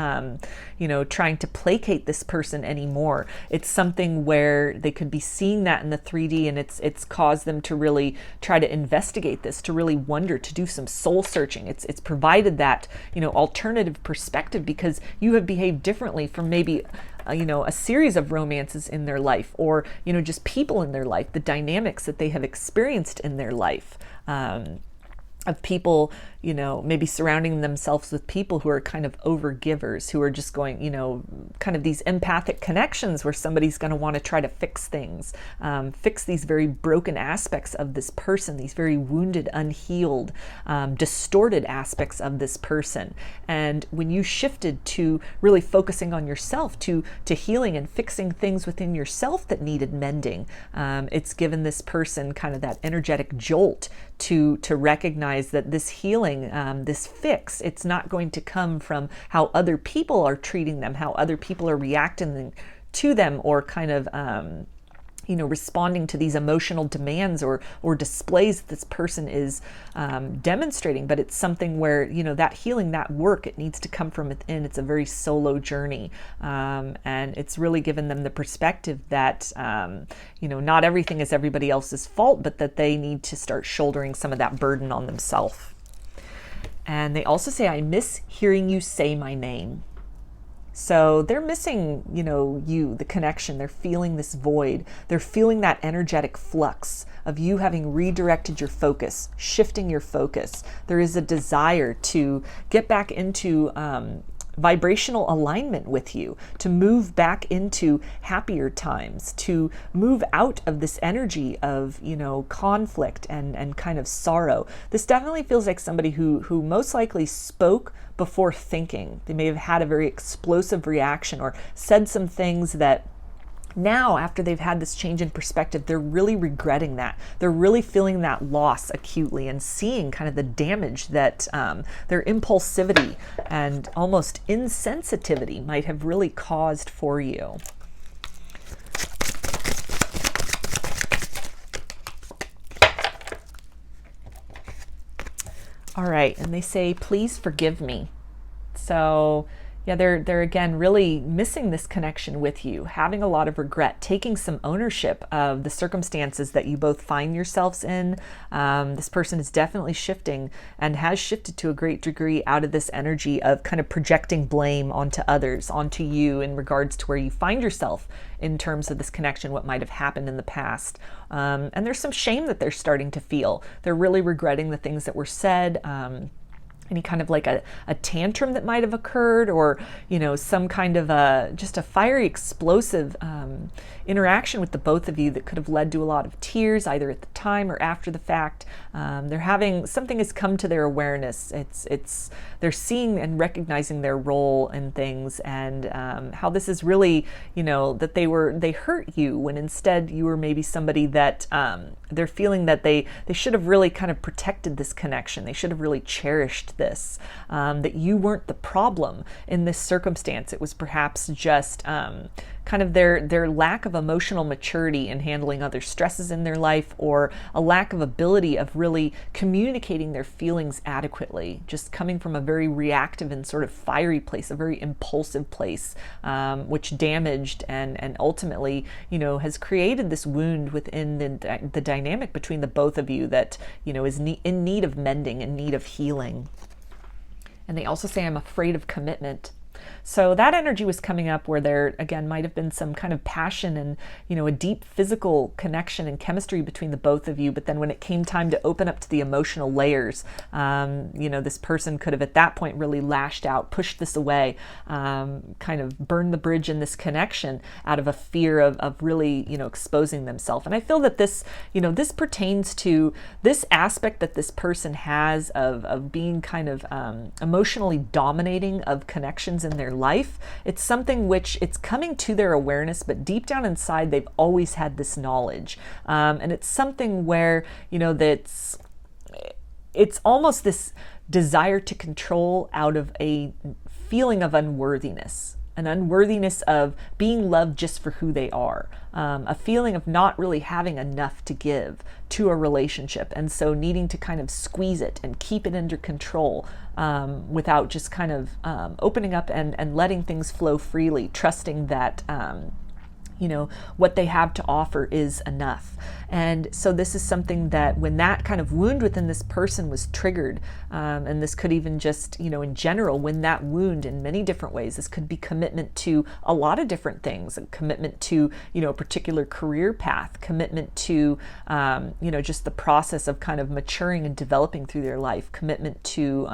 you know, trying to placate this person anymore. It's something where they could be seeing that in the 3D, and it's caused them to really try to investigate this, to really wonder, to do some soul searching. It's provided that, you know, alternative perspective, because you have behaved differently from maybe you know, a series of romances in their life, or, you know, just people in their life, the dynamics that they have experienced in their life, of people, you know, maybe surrounding themselves with people who are kind of overgivers, who are just going, you know, kind of these empathic connections where somebody's going to want to try to fix things, fix these very broken aspects of this person, these very wounded, unhealed, distorted aspects of this person. And when you shifted to really focusing on yourself, to healing and fixing things within yourself that needed mending, it's given this person kind of that energetic jolt to recognize that this healing, this fix, it's not going to come from how other people are treating them, how other people are reacting to them, or kind of you know, responding to these emotional demands or displays that this person is demonstrating. But it's something where, you know, that healing, that work, it needs to come from within. It's a very solo journey, and it's really given them the perspective that you know, not everything is everybody else's fault, but that they need to start shouldering some of that burden on themselves. And they also say, I miss hearing you say my name. So they're missing, you know, the connection. They're feeling this void. They're feeling that energetic flux of you having redirected your focus, shifting your focus. There is a desire to get back into vibrational alignment with you, to move back into happier times, to move out of this energy of, you know, conflict and kind of sorrow. This definitely feels like somebody who most likely spoke before thinking. They may have had a very explosive reaction or said some things that now, after they've had this change in perspective, they're really regretting that. They're really feeling that loss acutely and seeing kind of the damage that their impulsivity and almost insensitivity might have really caused for you. All right, and they say, please forgive me. So yeah, they're again really missing this connection with you, having a lot of regret, taking some ownership of the circumstances that you both find yourselves in. This person is definitely shifting and has shifted to a great degree out of this energy of kind of projecting blame onto others, onto you in regards to where you find yourself in terms of this connection, what might have happened in the past. And there's some shame that they're starting to feel. They're really regretting the things that were said. Any kind of like a tantrum that might have occurred, or some kind of just a fiery explosive interaction with the both of you that could have led to a lot of tears either at the time or after the fact. They're having, something has come to their awareness. They're seeing and recognizing their role in things, and how this is really, that they hurt you when instead you were maybe somebody that they're feeling that they should have really kind of protected this connection. They should have really cherished this, that you weren't the problem in this circumstance. It was perhaps just kind of their lack of emotional maturity in handling other stresses in their life, or a lack of ability of really communicating their feelings adequately, just coming from a very reactive and sort of fiery place, a very impulsive place, which damaged and ultimately, has created this wound within the dynamic between the both of you that, is in need of mending, in need of healing. And they also say, I'm afraid of commitment. So that energy was coming up where there, again, might have been some kind of passion and, a deep physical connection and chemistry between the both of you. But then when it came time to open up to the emotional layers, this person could have at that point really lashed out, pushed this away, kind of burned the bridge in this connection out of a fear of really, exposing themselves. And I feel that this, this pertains to this aspect that this person has of being kind of emotionally dominating of connections in their life. It's something which it's coming to their awareness, but deep down inside they've always had this knowledge, and it's something where that's it's almost this desire to control out of a feeling of unworthiness, an unworthiness of being loved just for who they are, a feeling of not really having enough to give to a relationship, and so needing to kind of squeeze it and keep it under control, without just kind of opening up and letting things flow freely, trusting that what they have to offer is enough. And so this is something that when that kind of wound within this person was triggered, and this could even just, in general, when that wound in many different ways, this could be commitment to a lot of different things, a commitment to, a particular career path, commitment to, just the process of kind of maturing and developing through their life, commitment to,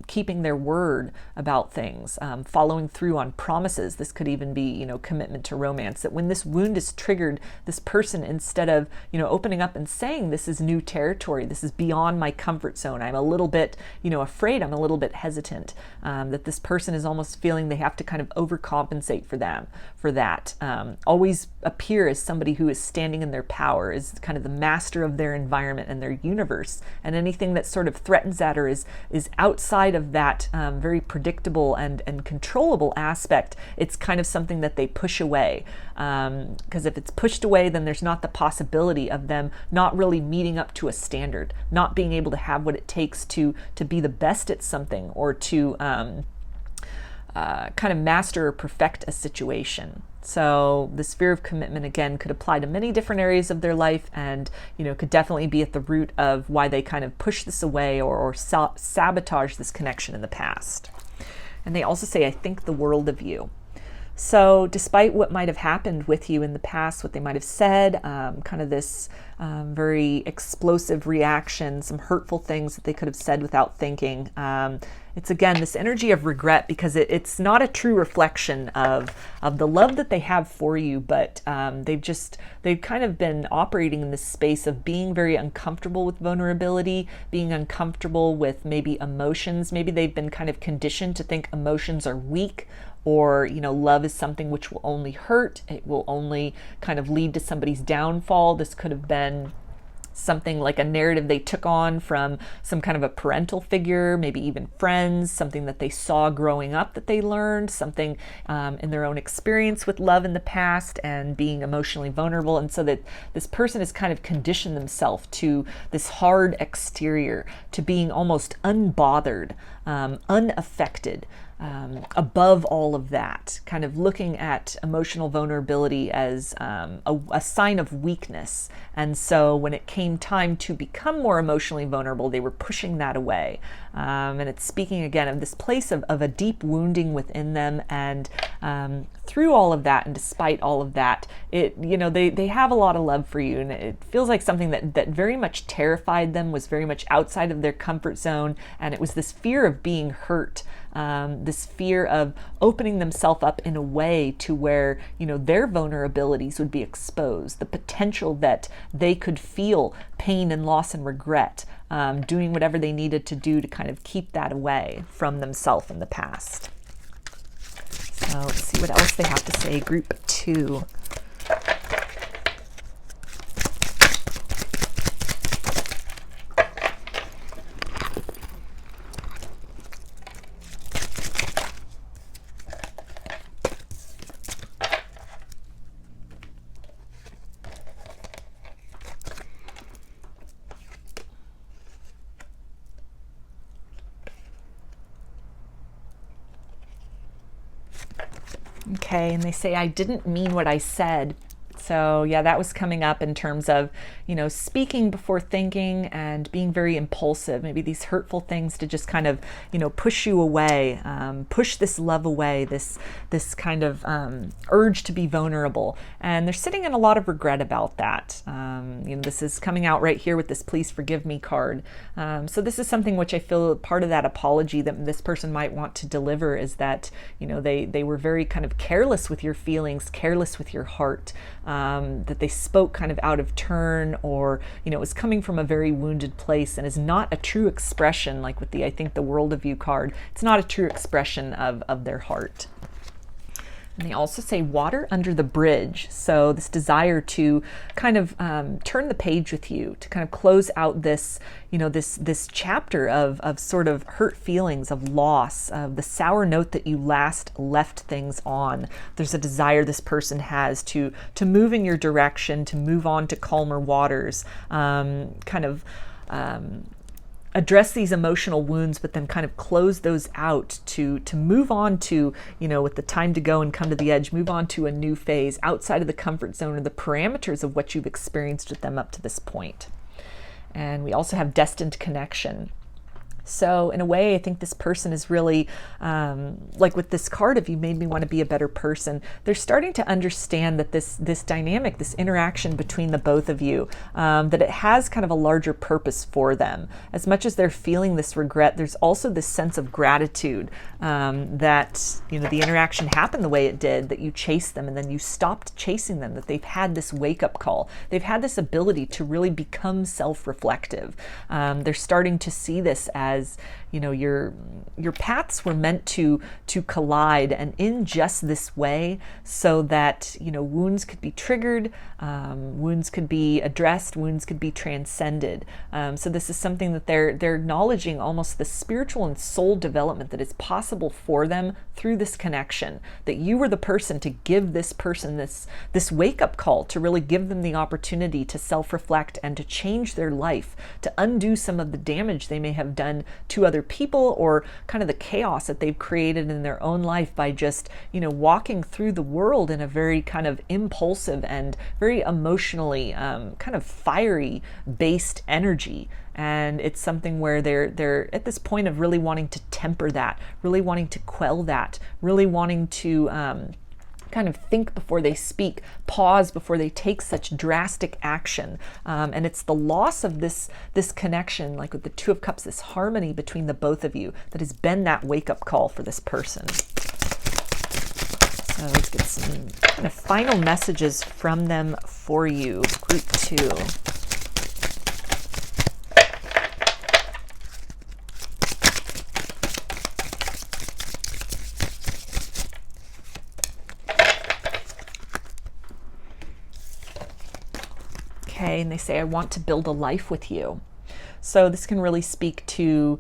keeping their word about things, following through on promises. This could even be, commitment to romance, that when this wound is triggered, this person, instead of, opening up and saying, this is new territory, this is beyond my comfort zone, I'm a little bit, afraid, I'm a little bit hesitant, that this person is almost feeling they have to kind of overcompensate for that, always appear as somebody who is standing in their power, is kind of the master of their environment and their universe, and anything that sort of threatens that or is outside of that very predictable and controllable aspect, it's kind of something that they push away, because if it's pushed away, then there's not the possibility of them not really meeting up to a standard, not being able to have what it takes to be the best at something, or to kind of master or perfect a situation. So this fear of commitment, again, could apply to many different areas of their life, and could definitely be at the root of why they kind of push this away or sabotage this connection in the past. And they also say, I think the world of you. So despite what might have happened with you in the past, what they might have said, kind of this very explosive reaction, some hurtful things that they could have said without thinking. It's again this energy of regret, because it's not a true reflection of the love that they have for you, but they've kind of been operating in this space of being very uncomfortable with vulnerability, being uncomfortable with maybe emotions. Maybe they've been kind of conditioned to think emotions are weak, or love is something which will only hurt, it will only kind of lead to somebody's downfall. This could have been something like a narrative they took on from some kind of a parental figure, maybe even friends, something that they saw growing up that they learned, something in their own experience with love in the past and being emotionally vulnerable. And so that this person has kind of conditioned themselves to this hard exterior, to being almost unbothered, unaffected, above all of that, kind of looking at emotional vulnerability as a sign of weakness. And so when it came time to become more emotionally vulnerable, they were pushing that away. And it's speaking again of this place of a deep wounding within them. And through all of that, and despite all of that, they have a lot of love for you. And it feels like something that very much terrified them, was very much outside of their comfort zone. And it was this fear of being hurt, this fear of opening themselves up in a way to where, their vulnerabilities would be exposed, the potential that they could feel pain and loss and regret, doing whatever they needed to do to kind of keep that away from themselves in the past. So let's see what else they have to say. Group 2. Okay, and they say, I didn't mean what I said. So yeah, that was coming up in terms of, speaking before thinking and being very impulsive, maybe these hurtful things to just kind of, push you away, push this love away, this kind of urge to be vulnerable. And they're sitting in a lot of regret about that. This is coming out right here with this please forgive me card. So this is something which I feel part of that apology that this person might want to deliver is that, they were very kind of careless with your feelings, careless with your heart. That they spoke kind of out of turn, or it was coming from a very wounded place and is not a true expression, like with I think the World of You card, it's not a true expression of their heart. And they also say water under the bridge. So this desire to kind of turn the page with you, to kind of close out this, this chapter of sort of hurt feelings, of loss, of the sour note that you last left things on. There's a desire this person has to move in your direction, to move on to calmer waters, address these emotional wounds, but then kind of close those out to move on to, with the time to go and come to the edge, move on to a new phase outside of the comfort zone or the parameters of what you've experienced with them up to this point. And we also have destined connection. So in a way, I think this person is really, like with this card, if you made me want to be a better person, they're starting to understand that this dynamic, this interaction between the both of you, that it has kind of a larger purpose for them. As much as they're feeling this regret, there's also this sense of gratitude that, the interaction happened the way it did, that you chased them and then you stopped chasing them, that they've had this wake-up call. They've had this ability to really become self-reflective. They're starting to see this as, your paths were meant to collide, and in just this way, so that wounds could be triggered, wounds could be addressed, wounds could be transcended. So this is something that they're acknowledging, almost the spiritual and soul development that is possible for them through this connection. That you were the person to give this person this wake-up call, to really give them the opportunity to self-reflect and to change their life, to undo some of the damage they may have done to other people, or kind of the chaos that they've created in their own life by just, walking through the world in a very kind of impulsive and very emotionally kind of fiery based energy. And it's something where they're at this point of really wanting to temper that, really wanting to quell that, really wanting to kind of think before they speak, pause before they take such drastic action. And it's the loss of this connection, like with the Two of Cups, this harmony between the both of you, that has been that wake-up call for this person. So let's get some kind of final messages from them for you, group 2. Okay, and they say, I want to build a life with you. So this can really speak to,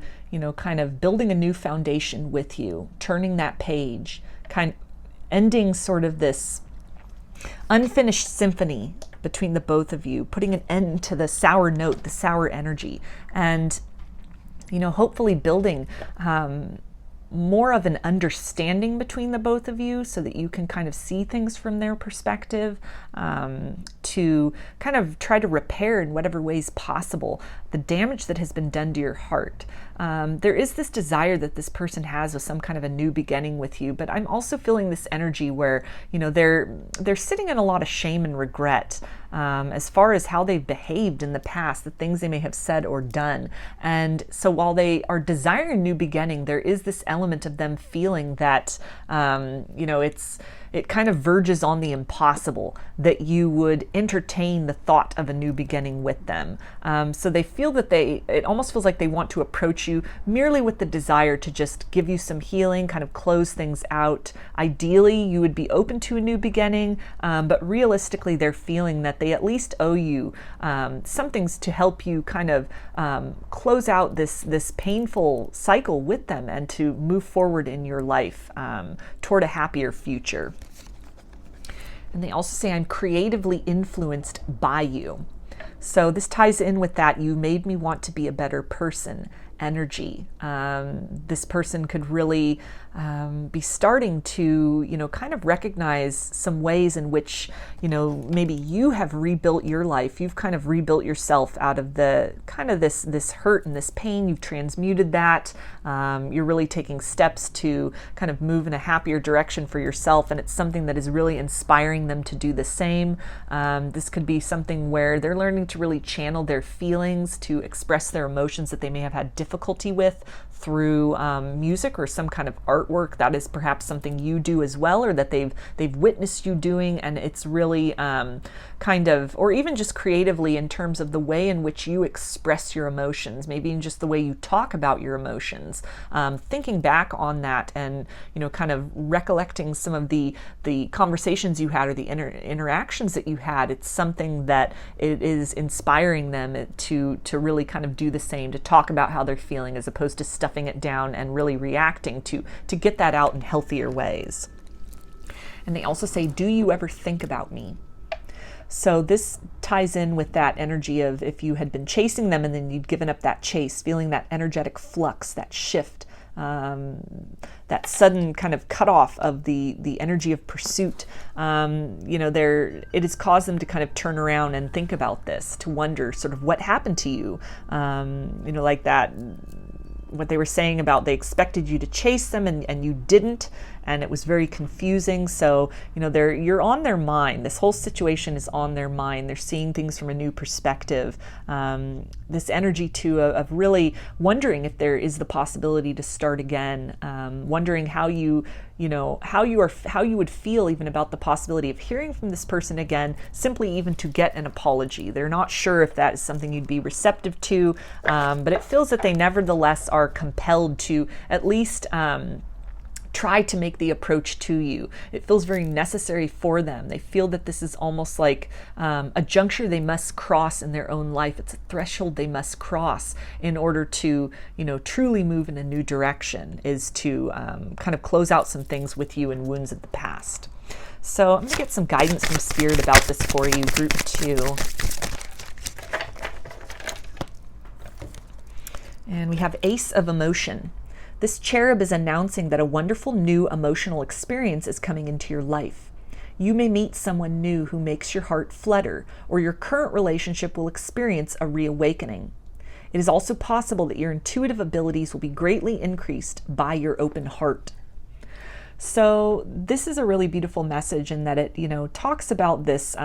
kind of building a new foundation with you, turning that page, ending sort of this unfinished symphony between the both of you, putting an end to the sour note, the sour energy, and, hopefully building more of an understanding between the both of you so that you can kind of see things from their perspective, to kind of try to repair in whatever ways possible the damage that has been done to your heart. There is this desire that this person has of some kind of a new beginning with you, but I'm also feeling this energy where, they're sitting in a lot of shame and regret as far as how they've behaved in the past, the things they may have said or done. And so while they are desiring a new beginning, there is this element of them feeling that, it kind of verges on the impossible that you would entertain the thought of a new beginning with them. So they feel that it almost feels like they want to approach you merely with the desire to just give you some healing, kind of close things out. Ideally, you would be open to a new beginning, but realistically, they're feeling that they at least owe you some things to help you kind of close out this painful cycle with them and to move forward in your life toward a happier future. And they also say, I'm creatively influenced by you. So this ties in with that you made me want to be a better person energy. This person could really be starting to, kind of recognize some ways in which, maybe you have rebuilt your life. You've kind of rebuilt yourself out of the kind of this hurt and this pain. You've transmuted that. You're really taking steps to kind of move in a happier direction for yourself. And it's something that is really inspiring them to do the same. This could be something where they're learning to really channel their feelings, to express their emotions that they may have had difficulty with through music or some kind of artwork. That is perhaps something you do as well, or that they've witnessed you doing, and it's really kind of, or even just creatively in terms of the way in which you express your emotions, maybe in just the way you talk about your emotions. Thinking back on that and, kind of recollecting some of the conversations you had or the interactions that you had, it's something that it is inspiring them to really kind of do the same, to talk about how they're feeling as opposed to stuffing it down and really reacting to get that out in healthier ways. And they also say, do you ever think about me? So this ties in with that energy of if you had been chasing them and then you'd given up that chase, feeling that energetic flux, that shift, that sudden kind of cutoff of the energy of pursuit. It has caused them to kind of turn around and think about this, to wonder sort of what happened to you, like that. What they were saying about they expected you to chase them and you didn't, and it was very confusing. So, you're on their mind. This whole situation is on their mind. They're seeing things from a new perspective. This energy too of really wondering if there is the possibility to start again, wondering how you would feel even about the possibility of hearing from this person again, simply even to get an apology. They're not sure if that is something you'd be receptive to, but it feels that they nevertheless are compelled to at least try to make the approach to you. It feels very necessary for them. They feel that this is almost like a juncture they must cross in their own life. It's a threshold they must cross in order to, truly move in a new direction, is to kind of close out some things with you and wounds of the past. So I'm going to get some guidance from Spirit about this for you, Group 2. And we have Ace of Emotion. This cherub is announcing that a wonderful new emotional experience is coming into your life. You may meet someone new who makes your heart flutter, or your current relationship will experience a reawakening. It is also possible that your intuitive abilities will be greatly increased by your open heart. So this is a really beautiful message in that it, talks about this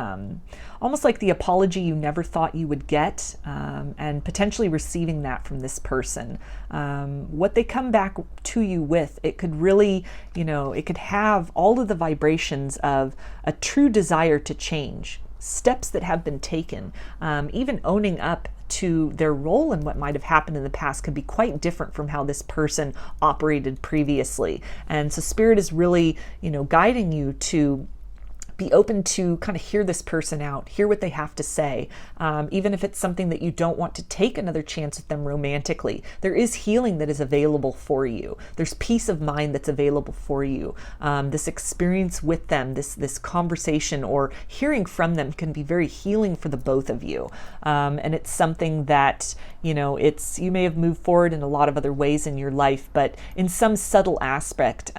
almost like the apology you never thought you would get, and potentially receiving that from this person. What they come back to you with, it could really, it could have all of the vibrations of a true desire to change, steps that have been taken, even owning up to their role in what might have happened in the past could be quite different from how this person operated previously. And so Spirit is really, guiding you to be open to kind of hear this person out, hear what they have to say. Even if it's something that you don't want to take another chance with them romantically, there is healing that is available for you. There's peace of mind that's available for you. This experience with them, this conversation or hearing from them can be very healing for the both of you. And it's something that, you know, you may have moved forward in a lot of other ways in your life, but in some subtle aspect,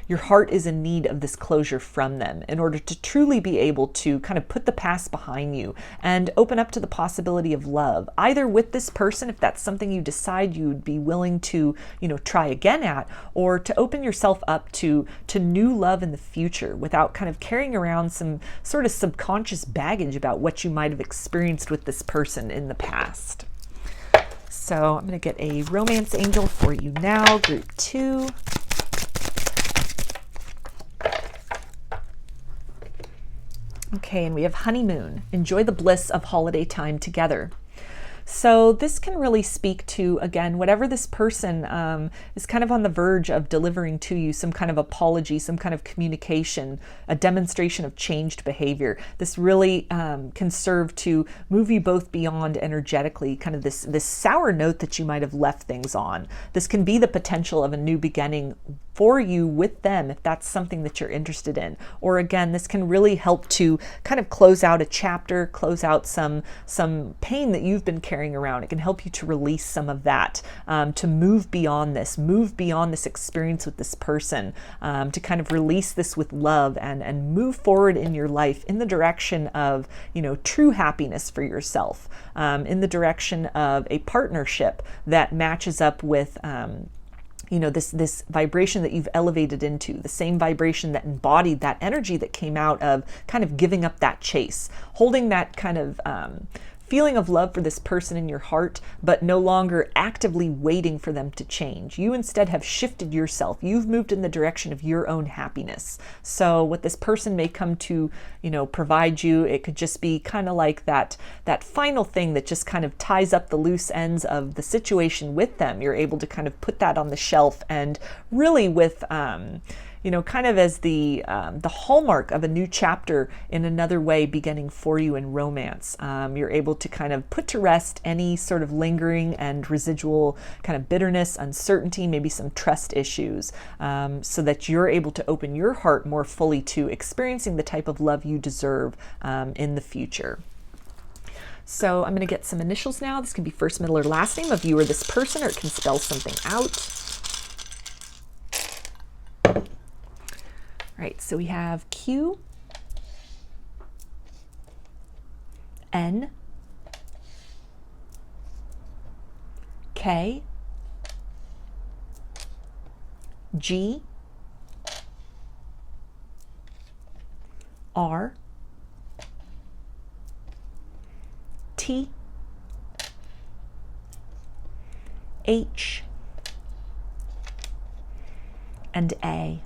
your heart is in need of this closure from them in order to truly be able to kind of put the past behind you and open up to the possibility of love, either with this person, if that's something you decide you would be willing to, you know, try again at, or to open yourself up to new love in the future without kind of carrying around some sort of subconscious baggage about what you might have experienced with this person in the past. So I'm going to get a romance angel for you now, group 2. Okay, and we have honeymoon. Enjoy the bliss of holiday time together. So this can really speak to, again, whatever this person is kind of on the verge of delivering to you, some kind of apology, some kind of communication, a demonstration of changed behavior. This really can serve to move you both beyond energetically, kind of this sour note that you might have left things on. This can be the potential of a new beginning for you with them, if that's something that you're interested in. Or again, this can really help to kind of close out a chapter, close out some pain that you've been carrying around. It can help you to release some of that, to move beyond this experience with this person, to kind of release this with love and move forward in your life in the direction of, you know, true happiness for yourself, in the direction of a partnership that matches up with you know, this vibration that you've elevated into, the same vibration that embodied that energy that came out of kind of giving up that chase, holding that kind of feeling of love for this person in your heart, but no longer actively waiting for them to change. You instead have shifted yourself. You've moved in the direction of your own happiness. So what this person may come to, you know, provide you, it could just be kind of like that final thing that just kind of ties up the loose ends of the situation with them. You're able to kind of put that on the shelf and really with, you know, kind of as the hallmark of a new chapter in another way beginning for you in romance. You're able to kind of put to rest any sort of lingering and residual kind of bitterness, uncertainty, maybe some trust issues, so that you're able to open your heart more fully to experiencing the type of love you deserve in the future. So I'm going to get some initials now. This can be first, middle, or last name of you or this person, or it can spell something out. Right, so we have Q, N, K, G, R, T, H, and A.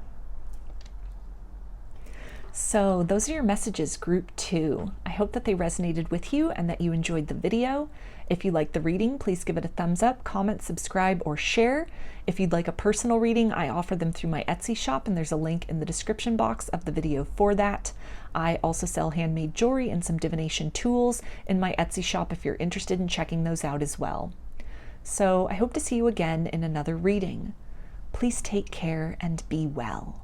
So those are your messages, group 2. I hope that they resonated with you and that you enjoyed the video. If you liked the reading, please give it a thumbs up, comment, subscribe, or share. If you'd like a personal reading, I offer them through my Etsy shop, and there's a link in the description box of the video for that. I also sell handmade jewelry and some divination tools in my Etsy shop if you're interested in checking those out as well. So I hope to see you again in another reading. Please take care and be well.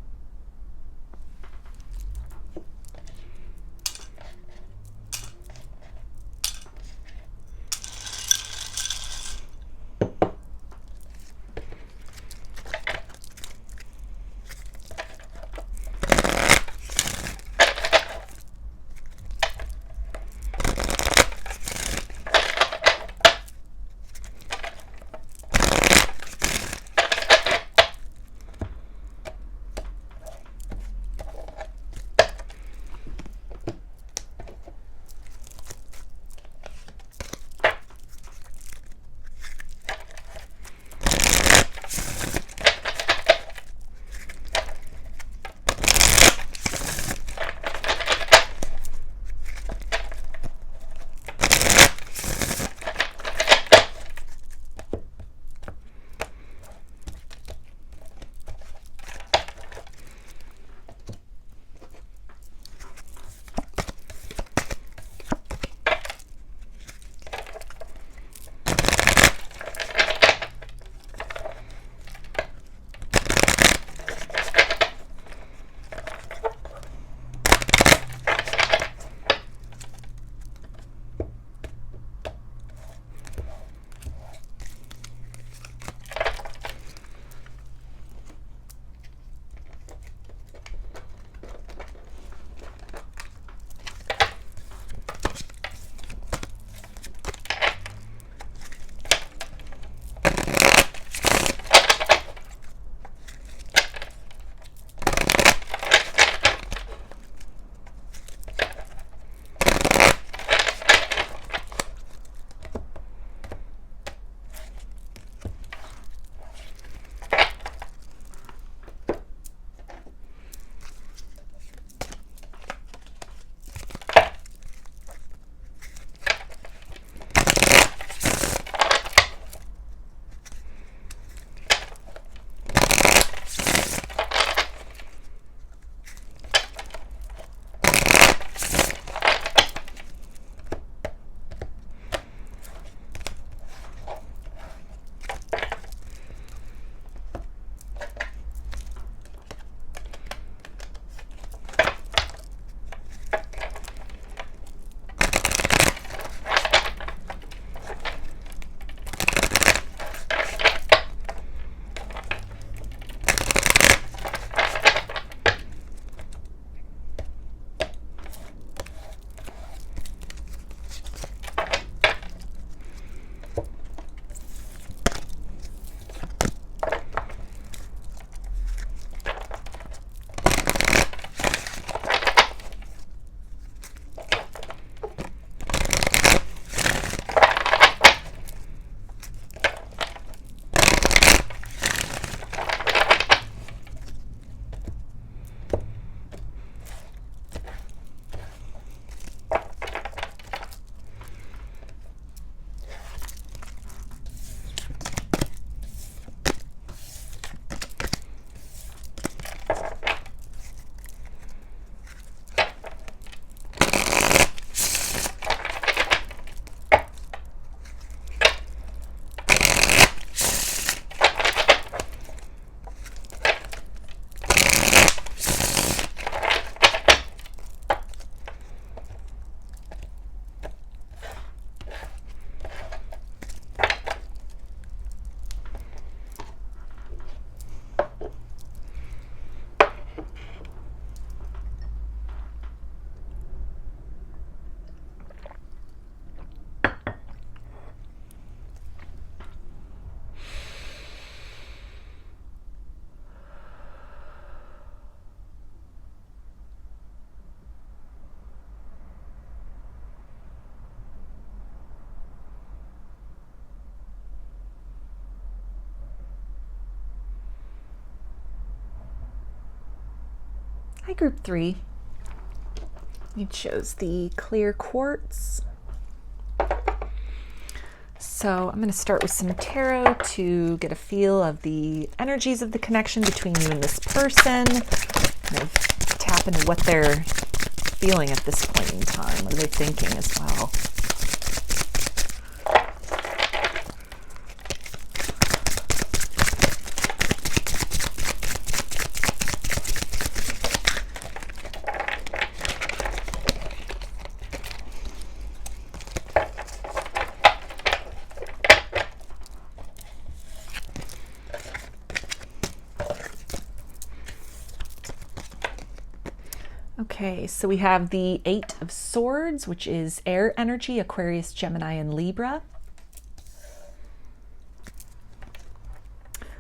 Hi, group 3. You chose the clear quartz. So I'm going to start with some tarot to get a feel of the energies of the connection between you and this person. Kind of tap into what they're feeling at this point in time. What are they thinking as well? Okay, so we have the 8 of Swords, which is air energy, Aquarius, Gemini, and Libra.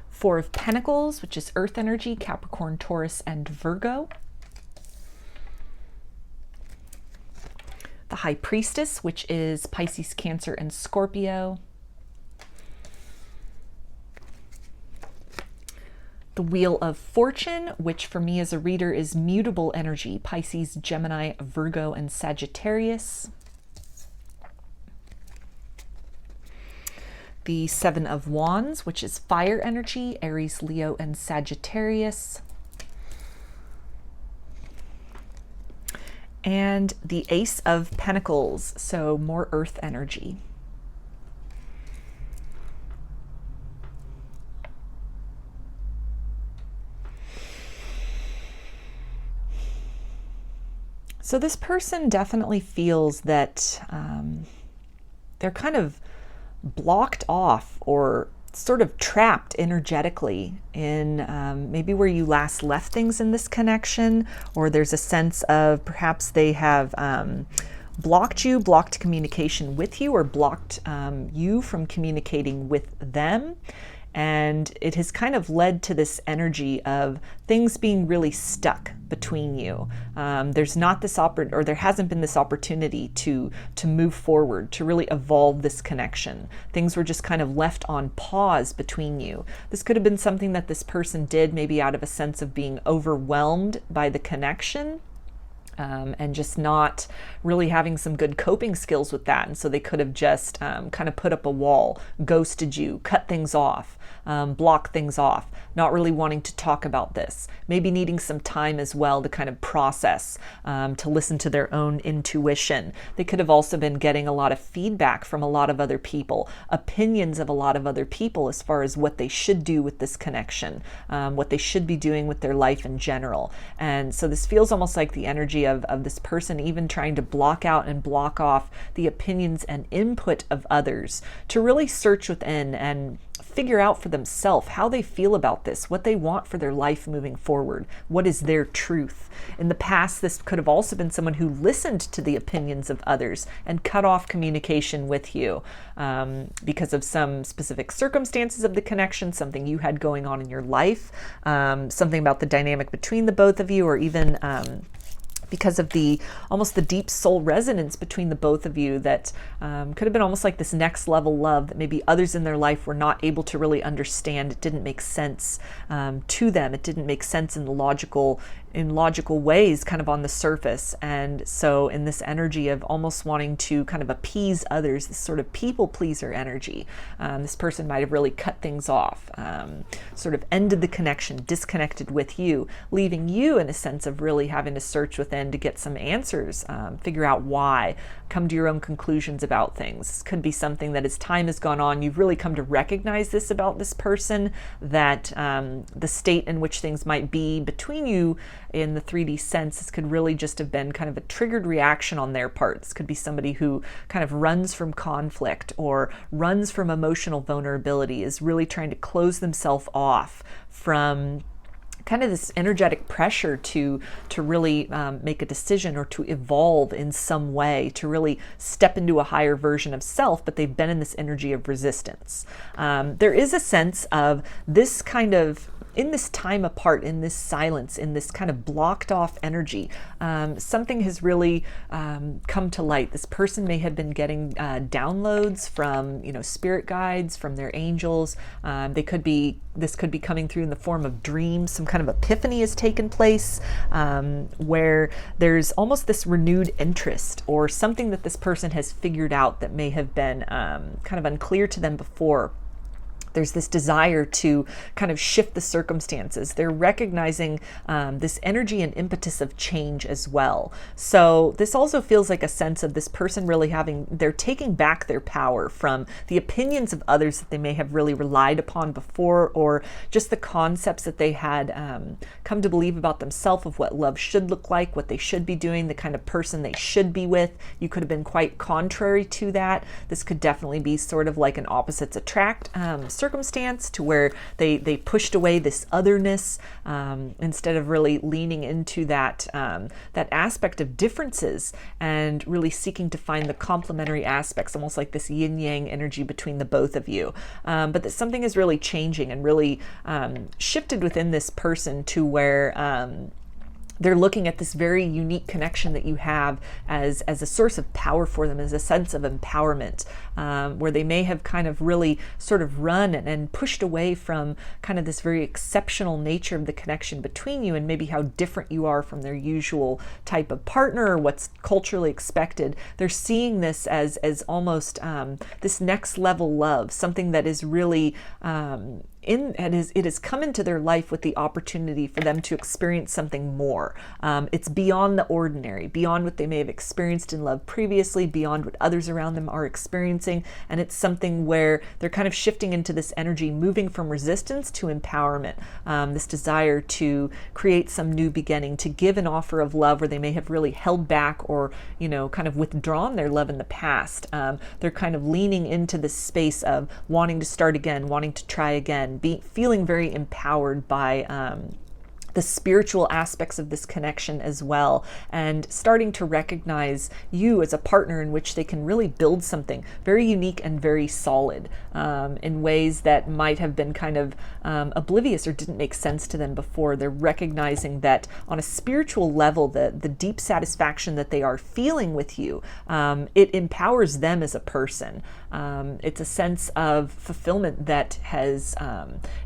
4 of Pentacles, which is earth energy, Capricorn, Taurus, and Virgo. The High Priestess, which is Pisces, Cancer, and Scorpio. The Wheel of Fortune, which for me as a reader is mutable energy, Pisces, Gemini, Virgo, and Sagittarius. The 7 of Wands, which is fire energy, Aries, Leo, and Sagittarius. And the Ace of Pentacles, so more earth energy. So this person definitely feels that they're kind of blocked off or sort of trapped energetically in maybe where you last left things in this connection, or there's a sense of perhaps they have blocked communication with you, or blocked you from communicating with them. And it has kind of led to this energy of things being really stuck between you. There's not this or there hasn't been this opportunity to move forward, to really evolve this connection. Things were just kind of left on pause between you. This could have been something that this person did maybe out of a sense of being overwhelmed by the connection. And just not really having some good coping skills with that. And so they could have just kind of put up a wall, ghosted you, cut things off, block things off, not really wanting to talk about this, maybe needing some time as well to kind of process, to listen to their own intuition. They could have also been getting a lot of feedback from a lot of other people, opinions of a lot of other people as far as what they should do with this connection, what they should be doing with their life in general. And so this feels almost like the energy of this person even trying to block out and block off the opinions and input of others, to really search within and figure out for themselves how they feel about this, what they want for their life moving forward, what is their truth. In the past, this could have also been someone who listened to the opinions of others and cut off communication with you because of some specific circumstances of the connection, something you had going on in your life, something about the dynamic between the both of you, or even because of almost the deep soul resonance between the both of you that could have been almost like this next level love that maybe others in their life were not able to really understand. It didn't make sense to them. It didn't make sense in logical ways, kind of on the surface. And so in this energy of almost wanting to kind of appease others, this sort of people pleaser energy, this person might have really cut things off, sort of ended the connection, disconnected with you, leaving you in a sense of really having to search within to get some answers, figure out why, come to your own conclusions about things. This could be something that as time has gone on, you've really come to recognize this about this person, that the state in which things might be between you in the 3D sense, this could really just have been kind of a triggered reaction on their part. This could be somebody who kind of runs from conflict or runs from emotional vulnerability, is really trying to close themselves off from kind of this energetic pressure to really make a decision or to evolve in some way, to really step into a higher version of self, but they've been in this energy of resistance. There is a sense of this kind of in this time apart, in this silence, in this kind of blocked off energy, something has really come to light. This person may have been getting downloads from, spirit guides, from their angels. This could be coming through in the form of dreams. Some kind of epiphany has taken place, where there's almost this renewed interest, or something that this person has figured out that may have been kind of unclear to them before. There's this desire to kind of shift the circumstances. They're recognizing this energy and impetus of change as well. So this also feels like a sense of this person really they're taking back their power from the opinions of others that they may have really relied upon before, or just the concepts that they had come to believe about themselves of what love should look like, what they should be doing, the kind of person they should be with. You could have been quite contrary to that. This could definitely be sort of like an opposites attract circumstance, to where they pushed away this otherness instead of really leaning into that aspect of differences and really seeking to find the complementary aspects, almost like this yin yang energy between the both of you. But that something is really changing and really shifted within this person, to where they're looking at this very unique connection that you have as a source of power for them, as a sense of empowerment, where they may have kind of really sort of run and pushed away from kind of this very exceptional nature of the connection between you, and maybe how different you are from their usual type of partner, or what's culturally expected. They're seeing this as almost this next level love, something that is really it has come into their life with the opportunity for them to experience something more. It's beyond the ordinary, beyond what they may have experienced in love previously, beyond what others around them are experiencing. And it's something where they're kind of shifting into this energy, moving from resistance to empowerment, this desire to create some new beginning, to give an offer of love where they may have really held back, or, kind of withdrawn their love in the past. They're kind of leaning into this space of wanting to start again, wanting to try again, feeling very empowered by the spiritual aspects of this connection as well, and starting to recognize you as a partner in which they can really build something very unique and very solid, in ways that might have been kind of oblivious or didn't make sense to them before. They're recognizing that on a spiritual level, the deep satisfaction that they are feeling with you, it empowers them as a person. It's a sense of fulfillment that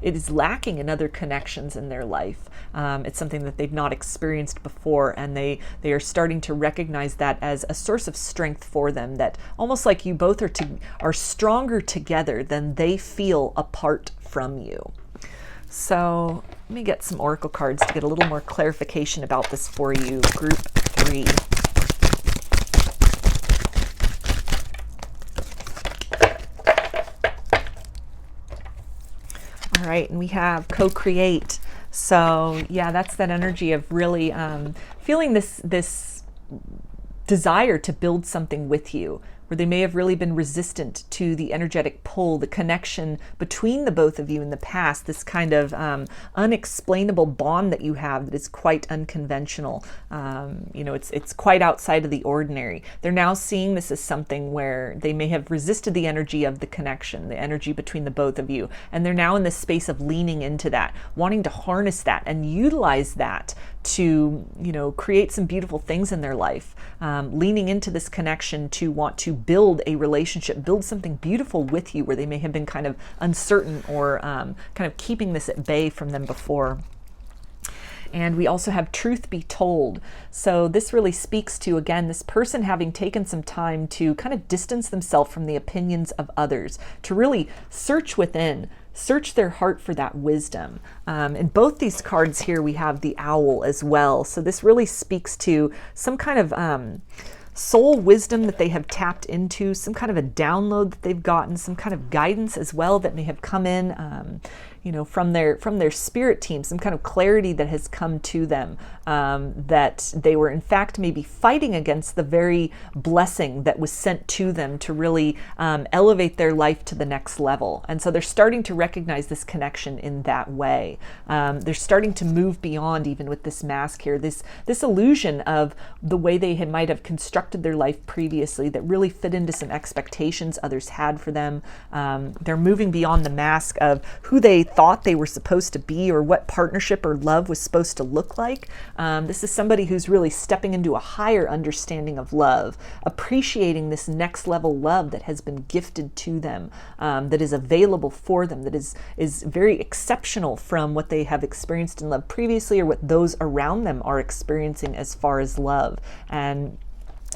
it is lacking in other connections in their life. It's something that they've not experienced before, and they are starting to recognize that as a source of strength for them, that almost like you both are stronger together than they feel apart from you. So let me get some oracle cards to get a little more clarification about this for you, group 3. All right, and we have co-create. So yeah, that's that energy of really feeling this desire to build something with you, where they may have really been resistant to the energetic pull, the connection between the both of you in the past, this kind of unexplainable bond that you have that is quite unconventional. It's quite outside of the ordinary. They're now seeing this as something where they may have resisted the energy of the connection, the energy between the both of you, and they're now in this space of leaning into that, wanting to harness that and utilize that to, create some beautiful things in their life, leaning into this connection to want to build a relationship, build something beautiful with you, where they may have been kind of uncertain or kind of keeping this at bay from them before. And we also have truth be told. So this really speaks to, again, this person having taken some time to kind of distance themselves from the opinions of others, to really search within, search their heart for that wisdom. In both these cards here, we have the owl as well. So this really speaks to some kind of soul wisdom that they have tapped into, some kind of a download that they've gotten, some kind of guidance as well that may have come in, from their spirit team, some kind of clarity that has come to them, that they were in fact maybe fighting against the very blessing that was sent to them to really elevate their life to the next level. And so they're starting to recognize this connection in that way. They're starting to move beyond, even with this mask here, this illusion of the way they might have constructed their life previously that really fit into some expectations others had for them. They're moving beyond the mask of who they thought they were supposed to be, or what partnership or love was supposed to look like. This is somebody who's really stepping into a higher understanding of love, appreciating this next level love that has been gifted to them, that is available for them, that is very exceptional from what they have experienced in love previously, or what those around them are experiencing as far as love. And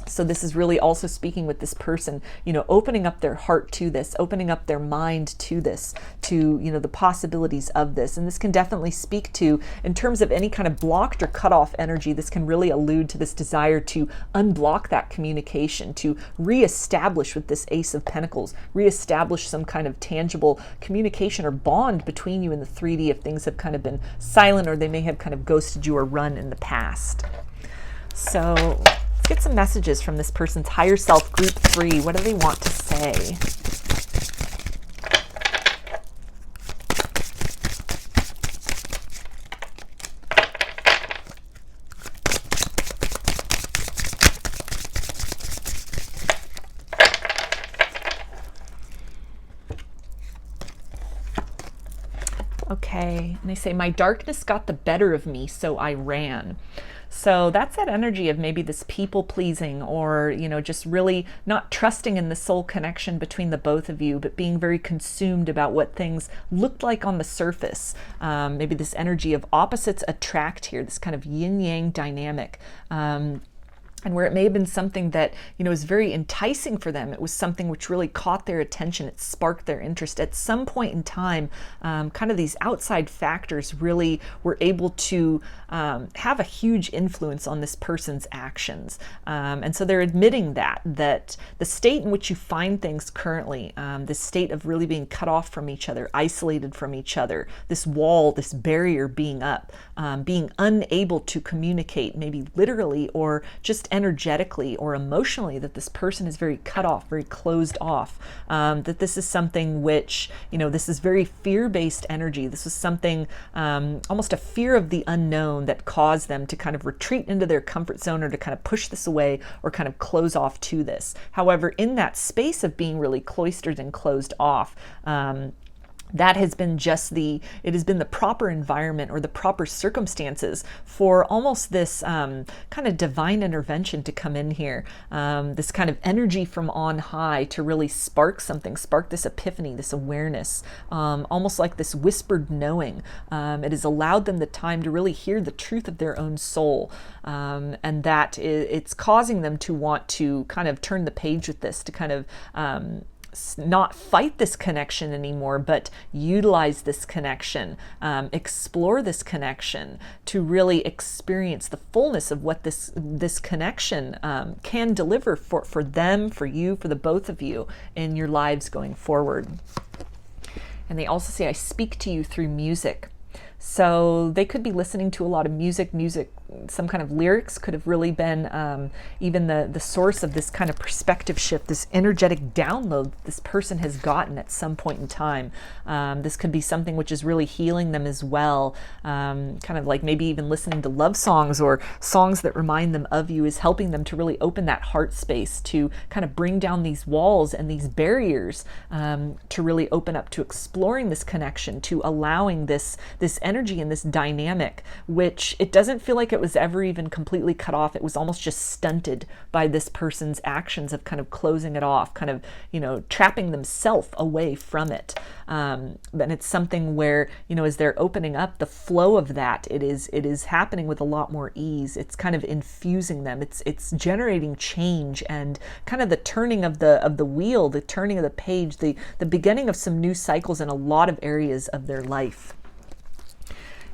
so this is really also speaking with this person, opening up their heart to this, opening up their mind to this, to, the possibilities of this. And this can definitely speak to, in terms of any kind of blocked or cut off energy, this can really allude to this desire to unblock that communication, to reestablish with this Ace of Pentacles, reestablish some kind of tangible communication or bond between you in the 3D if things have kind of been silent, or they may have kind of ghosted you or run in the past. So let's get some messages from this person's higher self, group 3. What do they want to say? Okay, and they say, my darkness got the better of me, so I ran. So that's that energy of maybe this people pleasing, or, just really not trusting in the soul connection between the both of you, but being very consumed about what things looked like on the surface. Maybe this energy of opposites attract here, this kind of yin-yang dynamic. And where it may have been something that, is very enticing for them. It was something which really caught their attention. It sparked their interest. At some point in time, kind of these outside factors really were able to have a huge influence on this person's actions. And so they're admitting that the state in which you find things currently, this state of really being cut off from each other, isolated from each other, this wall, this barrier being up, being unable to communicate, maybe literally or just energetically or emotionally, that this person is very cut off, very closed off, that this is something which, this is very fear-based energy. This is something, almost a fear of the unknown, that caused them to kind of retreat into their comfort zone, or to kind of push this away, or kind of close off to this. However, in that space of being really cloistered and closed off, that has been it has been the proper environment or the proper circumstances for almost this kind of divine intervention to come in here. This kind of energy from on high to really spark something, spark this epiphany, this awareness, almost like this whispered knowing. It has allowed them the time to really hear the truth of their own soul. And that it's causing them to want to kind of turn the page with this, to kind of not fight this connection anymore, but utilize this connection, explore this connection, to really experience the fullness of what this connection can deliver for them, for you, for the both of you in your lives going forward. And they also say, I speak to you through music. So they could be listening to a lot of music, some kind of lyrics could have really been even the source of this kind of perspective shift, this energetic download this person has gotten at some point in time. This could be something which is really healing them as well. Kind of like maybe even listening to love songs or songs that remind them of you is helping them to really open that heart space, to kind of bring down these walls and these barriers, to really open up to exploring this connection, to allowing this energy and this dynamic, which it doesn't feel like it was ever even completely cut off. It was almost just stunted by this person's actions of kind of closing it off, kind of, trapping themselves away from it. And it's something where, as they're opening up, the flow of that, it is happening with a lot more ease. It's kind of infusing them. It's generating change and kind of the turning of the wheel, the turning of the page, the beginning of some new cycles in a lot of areas of their life.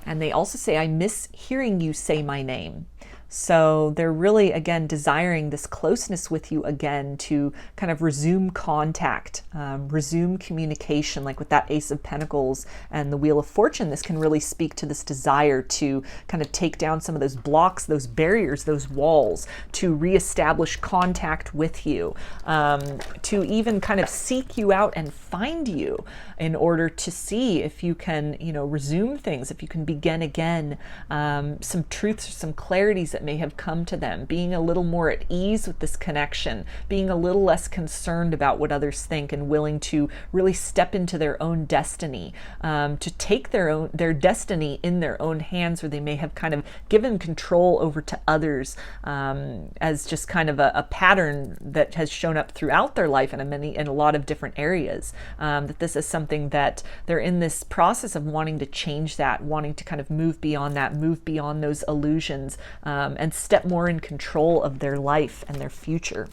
And they also say, I miss hearing you say my name. So they're really, again, desiring this closeness with you again, to kind of resume contact, resume communication, like with that Ace of Pentacles and the Wheel of Fortune. This can really speak to this desire to kind of take down some of those blocks, those barriers, those walls, to reestablish contact with you, to even kind of seek you out and find you in order to see if you can, resume things, if you can begin again, some truths, some clarities that may have come to them, being a little more at ease with this connection, being a little less concerned about what others think, and willing to really step into their own destiny, to take their destiny in their own hands, where they may have kind of given control over to others, as just kind of a pattern that has shown up throughout their life in a lot of different areas. That this is something that they're in this process of wanting to change that, wanting to kind of move beyond that, move beyond those illusions, and step more in control of their life and their future.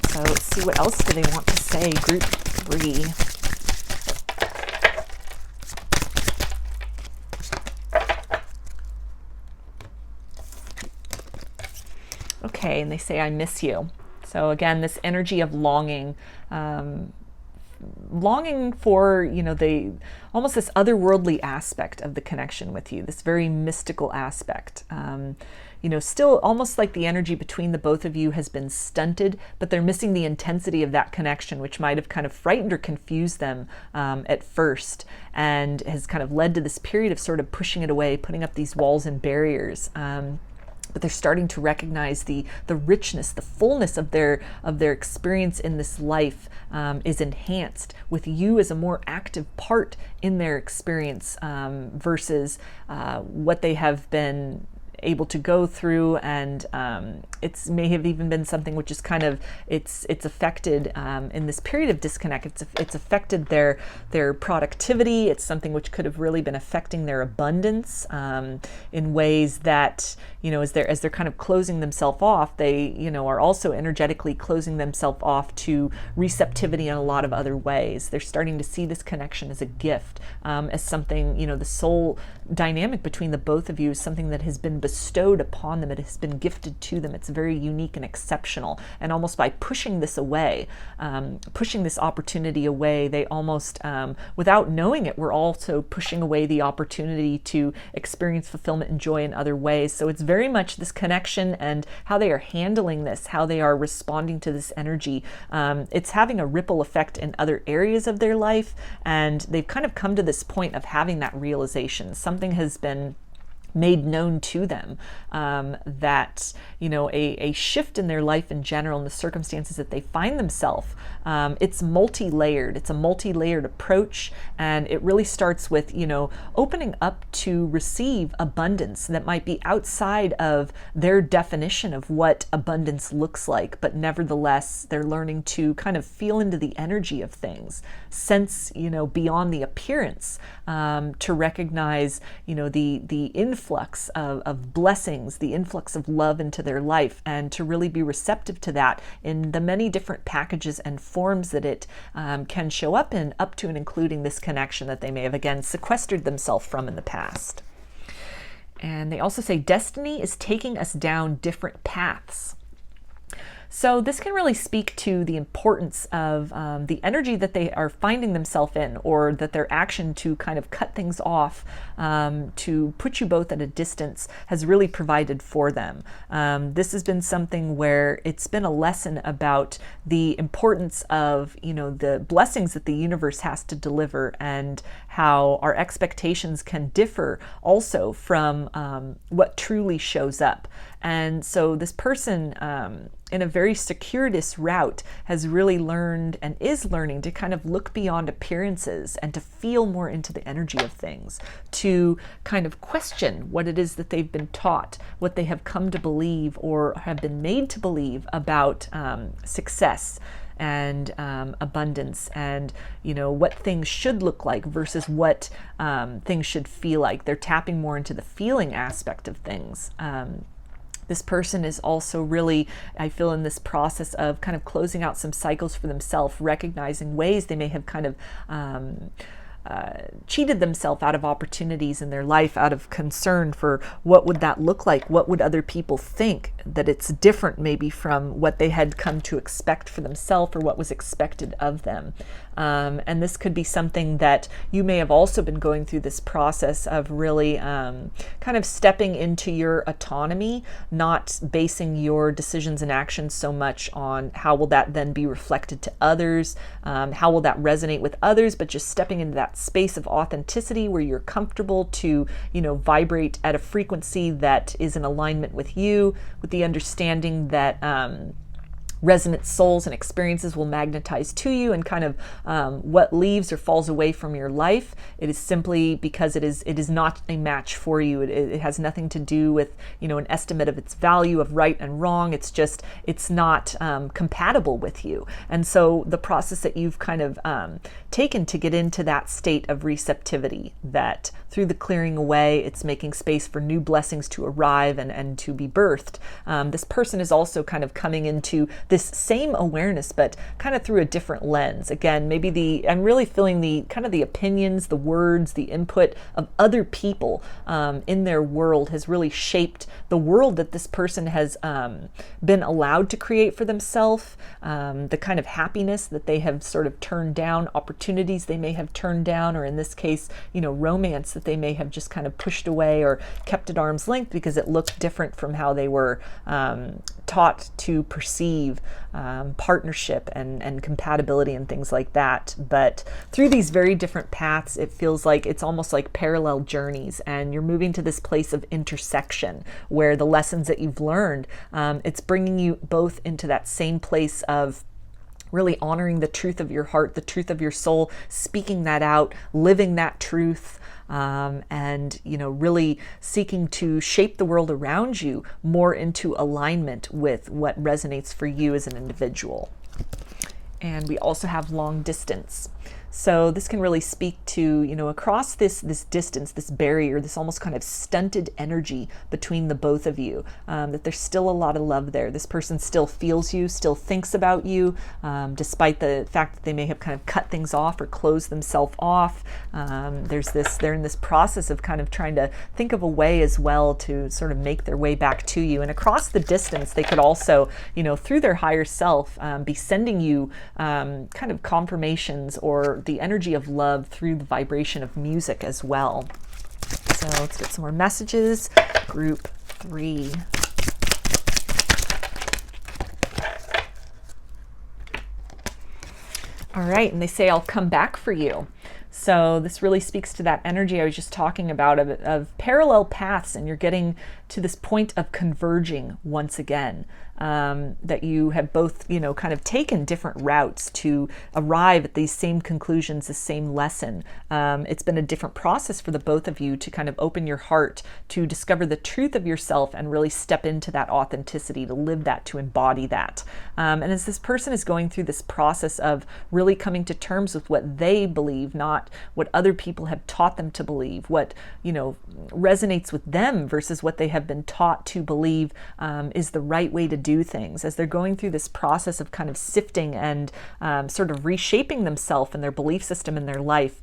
So let's see, what else do they want to say, group 3. Okay, and they say, I miss you. So again, this energy of longing, longing for, almost this otherworldly aspect of the connection with you, this very mystical aspect. Still almost like the energy between the both of you has been stunted, but they're missing the intensity of that connection, which might have kind of frightened or confused them at first, and has kind of led to this period of sort of pushing it away, putting up these walls and barriers. But they're starting to recognize the richness, the fullness of their experience in this life is enhanced with you as a more active part in their experience, versus what they have been able to go through, and it's may have even been something which is kind of it's affected in this period of disconnect. It's affected their productivity. It's something which could have really been affecting their abundance in ways that, as they're kind of closing themselves off, they are also energetically closing themselves off to receptivity in a lot of other ways. They're starting to see this connection as a gift, as something, the soul dynamic between the both of you is something that has been bestowed upon them. It has been gifted to them. It's very unique and exceptional. And almost by pushing this away, pushing this opportunity away, they almost, without knowing it, we're also pushing away the opportunity to experience fulfillment and joy in other ways. So it's very much this connection and how they are handling this, how they are responding to this energy. It's having a ripple effect in other areas of their life, and they've kind of come to this point of having that realization. Something has been made known to them, that a shift in their life in general, and the circumstances that they find themselves, it's multi-layered. It's a multi-layered approach, and it really starts with opening up to receive abundance that might be outside of their definition of what abundance looks like, but nevertheless they're learning to kind of feel into the energy of things, sense beyond the appearance, to recognize the influx of blessings, the influx of love into their life, and to really be receptive to that in the many different packages and forms that it can show up in, up to and including this connection that they may have, again, sequestered themselves from in the past. And they also say destiny is taking us down different paths. So this can really speak to the importance of the energy that they are finding themselves in, or that their action to kind of cut things off, to put you both at a distance, has really provided for them. This has been something where it's been a lesson about the importance of, the blessings that the universe has to deliver, and how our expectations can differ also from what truly shows up. And so this person, in a very circuitous route, has really learned and is learning to kind of look beyond appearances and to feel more into the energy of things, to kind of question what it is that they've been taught, what they have come to believe or have been made to believe about success and abundance, and what things should look like versus what things should feel like. They're tapping more into the feeling aspect of things. This person is also really, I feel, in this process of kind of closing out some cycles for themselves, recognizing ways they may have kind of cheated themselves out of opportunities in their life, out of concern for what would that look like, what would other people think, that it's different maybe from what they had come to expect for themselves or what was expected of them. And this could be something that you may have also been going through this process of really kind of stepping into your autonomy, not basing your decisions and actions so much on how will that then be reflected to others, how will that resonate with others, but just stepping into that that space of authenticity where you're comfortable to, vibrate at a frequency that is in alignment with you, with the understanding that resonant souls and experiences will magnetize to you, and kind of what leaves or falls away from your life, it is simply because it is not a match for you. It has nothing to do with an estimate of its value of right and wrong. It's not compatible with you. And so the process that you've kind of taken to get into that state of receptivity, that through the clearing away, it's making space for new blessings to arrive and to be birthed. This person is also kind of coming into this same awareness, but kind of through a different lens. Again, maybe I'm really feeling the kind of the opinions, the words, the input of other people in their world has really shaped the world that this person has been allowed to create for themselves, the kind of happiness that they have sort of turned down, opportunities they may have turned down, or in this case, romance that they may have just kind of pushed away or kept at arm's length because it looked different from how they were taught to perceive partnership and compatibility and things like that. But through these very different paths, it feels like it's almost like parallel journeys, and you're moving to this place of intersection where the lessons that you've learned, it's bringing you both into that same place of really honoring the truth of your heart, the truth of your soul, speaking that out, living that truth, and really seeking to shape the world around you more into alignment with what resonates for you as an individual. And we also have long distance. So this can really speak to, across this distance, this barrier, this almost kind of stunted energy between the both of you, that there's still a lot of love there. This person still feels you, still thinks about you, despite the fact that they may have kind of cut things off or closed themselves off. They're in this process of kind of trying to think of a way as well to sort of make their way back to you. And across the distance, they could also, through their higher self, be sending you kind of confirmations or the energy of love through the vibration of music as well. So let's get some more messages. Group 3. All right, and they say, I'll come back for you. So this really speaks to that energy I was just talking about of parallel paths, and you're getting to this point of converging once again, that you have both, kind of taken different routes to arrive at these same conclusions, the same lesson. It's been a different process for the both of you to kind of open your heart to discover the truth of yourself and really step into that authenticity, to live that, to embody that. And as this person is going through this process of really coming to terms with what they believe, not what other people have taught them to believe, what, resonates with them versus what they have been taught to believe is the right way to do things. As they're going through this process of kind of sifting and sort of reshaping themselves and their belief system in their life,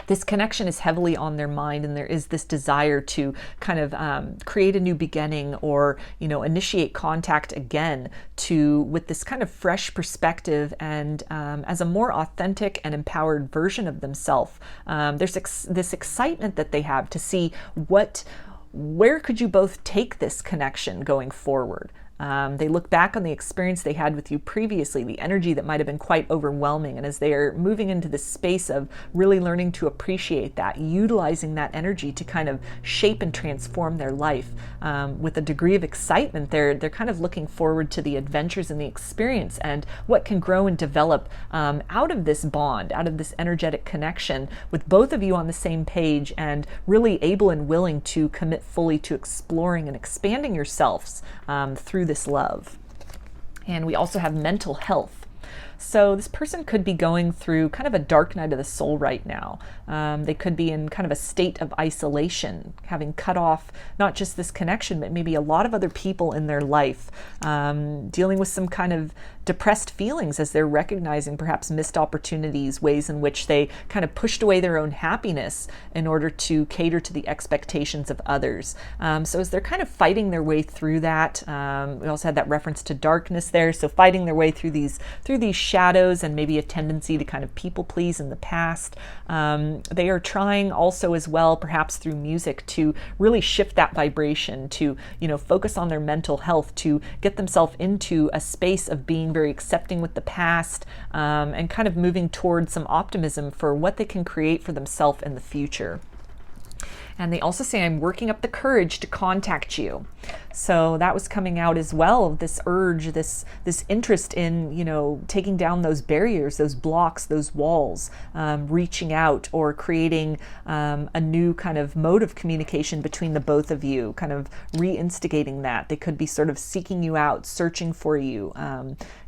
this connection is heavily on their mind, and there is this desire to kind of create a new beginning, or initiate contact again with this kind of fresh perspective, and as a more authentic and empowered version of themselves. There's this excitement that they have to see where could you both take this connection going forward. They look back on the experience they had with you previously, the energy that might have been quite overwhelming. And as they are moving into this space of really learning to appreciate that, utilizing that energy to kind of shape and transform their life with a degree of excitement, they're kind of looking forward to the adventures and the experience and what can grow and develop out of this bond, out of this energetic connection with both of you on the same page, and really able and willing to commit fully to exploring and expanding yourselves through this love. And we also have mental health. So this person could be going through kind of a dark night of the soul right now. They could be in kind of a state of isolation, having cut off not just this connection, but maybe a lot of other people in their life, dealing with some kind of depressed feelings as they're recognizing perhaps missed opportunities, ways in which they kind of pushed away their own happiness in order to cater to the expectations of others. So as they're kind of fighting their way through that, we also had that reference to darkness there. So fighting their way through these through these shadows and maybe a tendency to kind of people please in the past. They are trying also as well, perhaps through music, to really shift that vibration, to, you know, focus on their mental health, to get themselves into a space of being very accepting with the past, and kind of moving towards some optimism for what they can create for themselves in the future. And they also say, I'm working up the courage to contact you. So that was coming out as well, this urge, this interest in, you know, taking down those barriers, those blocks, those walls, reaching out or creating a new kind of mode of communication between the both of you, kind of re-instigating that. They could be sort of seeking you out, searching for you,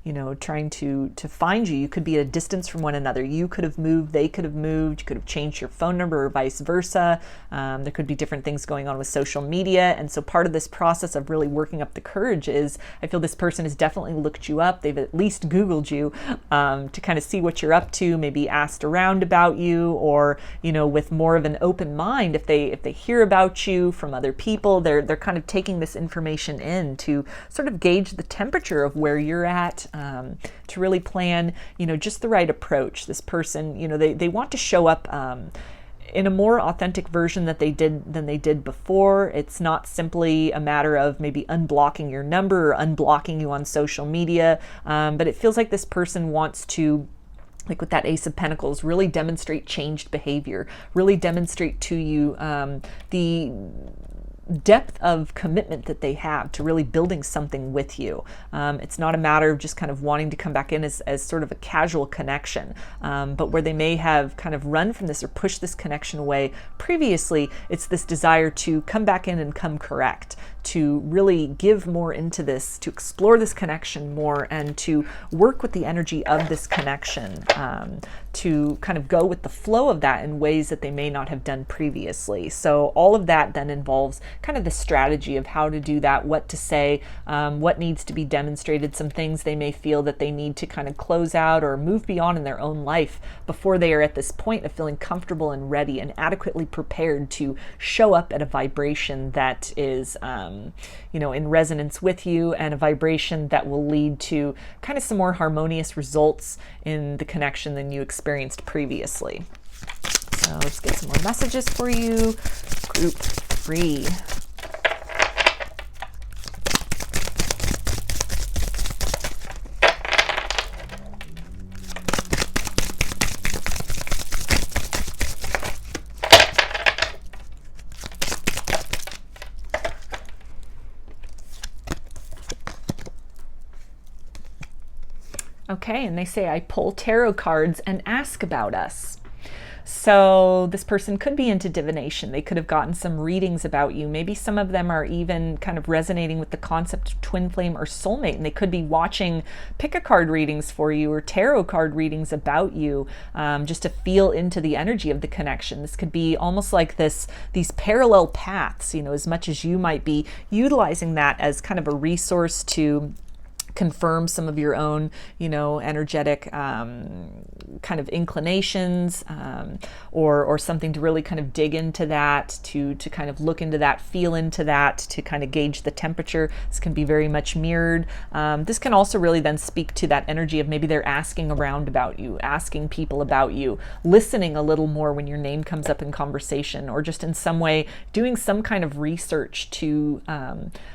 you know, trying to find you. You could be at a distance from one another. You could have moved, they could have moved, you could have changed your phone number or vice versa. There could be different things going on with social media. And so part of this process of really working up the courage is, I feel this person has definitely looked you up. They've at least Googled you to kind of see what you're up to, maybe asked around about you, or, you know, with more of an open mind, if they hear about you from other people, they're kind of taking this information in to sort of gauge the temperature of where you're at, to really plan, you know, just the right approach. This person, you know, they want to show up in a more authentic version than they did before. It's not simply a matter of maybe unblocking your number or unblocking you on social media, but it feels like this person wants to, like with that Ace of Pentacles, really demonstrate changed behavior, really demonstrate to you the depth of commitment that they have to really building something with you. It's not a matter of just kind of wanting to come back in as sort of a casual connection, but where they may have kind of run from this or pushed this connection away previously, it's this desire to come back in and come correct, to really give more into this, to explore this connection more, and to work with the energy of this connection, to kind of go with the flow of that in ways that they may not have done previously. So all of that then involves kind of the strategy of how to do that, what to say, what needs to be demonstrated, some things they may feel that they need to kind of close out or move beyond in their own life before they are at this point of feeling comfortable and ready and adequately prepared to show up at a vibration that is, you know, in resonance with you, and a vibration that will lead to kind of some more harmonious results in the connection than you experienced previously. So let's get some more messages for you. Group 3. Okay, and they say, I pull tarot cards and ask about us. So this person could be into divination. They could have gotten some readings about you. Maybe some of them are even kind of resonating with the concept of twin flame or soulmate, and they could be watching pick-a-card readings for you or tarot card readings about you, just to feel into the energy of the connection. This could be almost like these parallel paths, you know, as much as you might be utilizing that as kind of a resource to confirm some of your own, you know, energetic kind of inclinations, or something to really kind of dig into that, to kind of look into that, feel into that, to kind of gauge the temperature. This can be very much mirrored. This can also really then speak to that energy of maybe they're asking around about you, asking people about you, listening a little more when your name comes up in conversation, or just in some way doing some kind of research to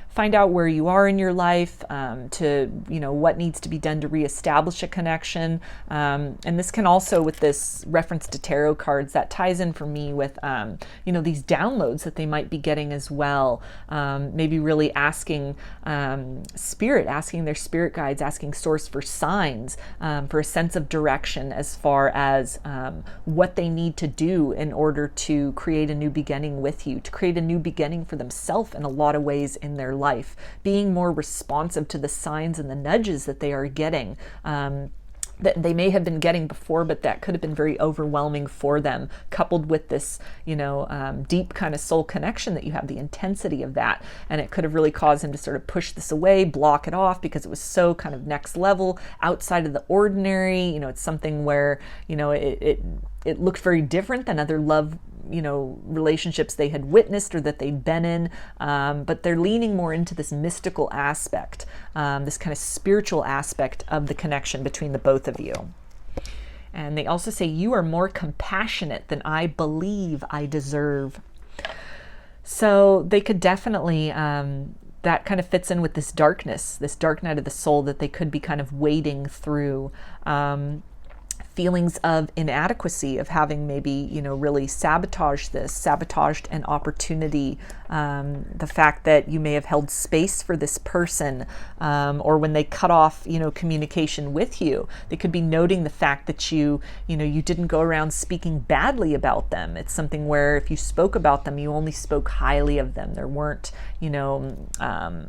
find out where you are in your life, to, you know, what needs to be done to reestablish a connection. And this can also, with this reference to tarot cards, that ties in for me with, you know, these downloads that they might be getting as well. Maybe really asking spirit, asking their spirit guides, asking source for signs, for a sense of direction as far as what they need to do in order to create a new beginning with you, to create a new beginning for themselves in a lot of ways in their life, being more responsive to the signs and the nudges that they are getting, that they may have been getting before, but that could have been very overwhelming for them, coupled with this, you know, deep kind of soul connection that you have, the intensity of that. And it could have really caused them to sort of push this away, block it off, because it was so kind of next level, outside of the ordinary. You know, it's something where, you know, it looked very different than other love, you know, relationships they had witnessed or that they'd been in, but they're leaning more into this mystical aspect. this kind of spiritual aspect of the connection between the both of you. And they also say, you are more compassionate than I believe I deserve. So they could definitely, that kind of fits in with this darkness, this dark night of the soul that they could be kind of wading through. Feelings of inadequacy, of having maybe, really sabotaged an opportunity. The fact that you may have held space for this person, or when they cut off, communication with you, they could be noting the fact that you didn't go around speaking badly about them. It's something where if you spoke about them, you only spoke highly of them. There weren't,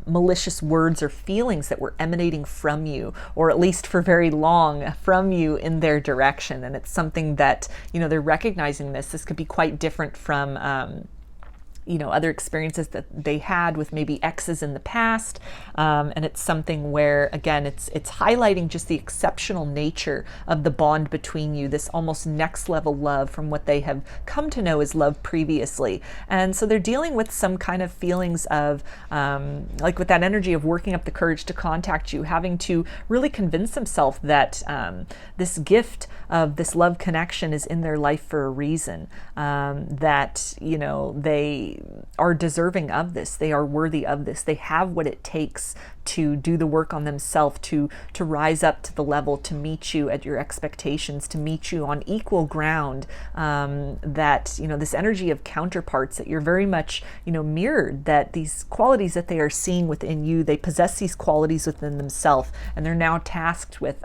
malicious words or feelings that were emanating from you, or at least for very long from you in their direction. And it's something that, they're recognizing this. This could be quite different from, other experiences that they had with maybe exes in the past. And it's something where, again, it's highlighting just the exceptional nature of the bond between you, this almost next level love from what they have come to know as love previously. And so they're dealing with some kind of feelings of, like with that energy of working up the courage to contact you, having to really convince themselves that this gift of this love connection is in their life for a reason, that, they are deserving of this. They are worthy of this. They have what it takes to do the work on themselves, to rise up to the level, to meet you at your expectations, to meet you on equal ground. That, this energy of counterparts, that you're very much, mirrored, that these qualities that they are seeing within you, they possess these qualities within themselves, and they're now tasked with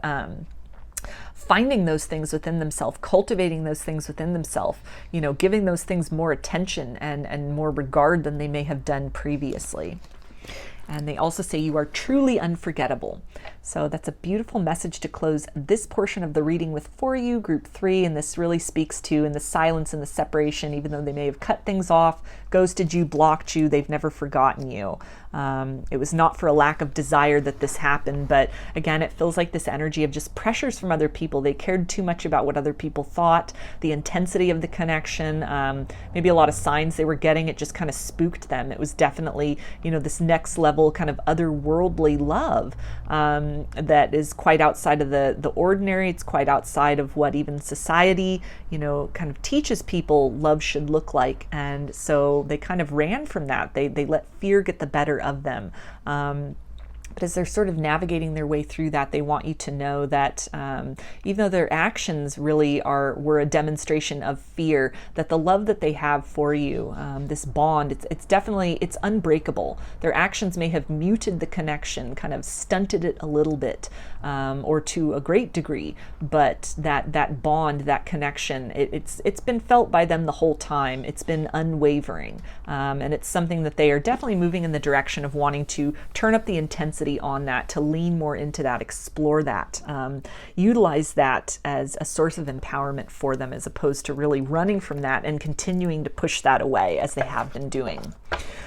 finding those things within themselves, cultivating those things within themselves, giving those things more attention and more regard than they may have done previously. And they also say you are truly unforgettable. So that's a beautiful message to close this portion of the reading with for you, group 3. And this really speaks to, in the silence and the separation, even though they may have cut things off, ghosted you, blocked you, they've never forgotten you. It was not for a lack of desire that this happened, but again, it feels like this energy of just pressures from other people. They cared too much about what other people thought, the intensity of the connection, maybe a lot of signs they were getting, it just kind of spooked them. It was definitely, this next level kind of otherworldly love that is quite outside of the ordinary. It's quite outside of what even society, kind of teaches people love should look like. And so they kind of ran from that. They let fear get the better of them. But as they're sort of navigating their way through that, they want you to know that even though their actions really were a demonstration of fear, that the love that they have for you, this bond, it's definitely, it's unbreakable. Their actions may have muted the connection, kind of stunted it a little bit, or to a great degree, but that bond, that connection, it's been felt by them the whole time. It's been unwavering, and it's something that they are definitely moving in the direction of wanting to turn up the intensity on that, to lean more into that, explore that, utilize that as a source of empowerment for them, as opposed to really running from that and continuing to push that away as they have been doing.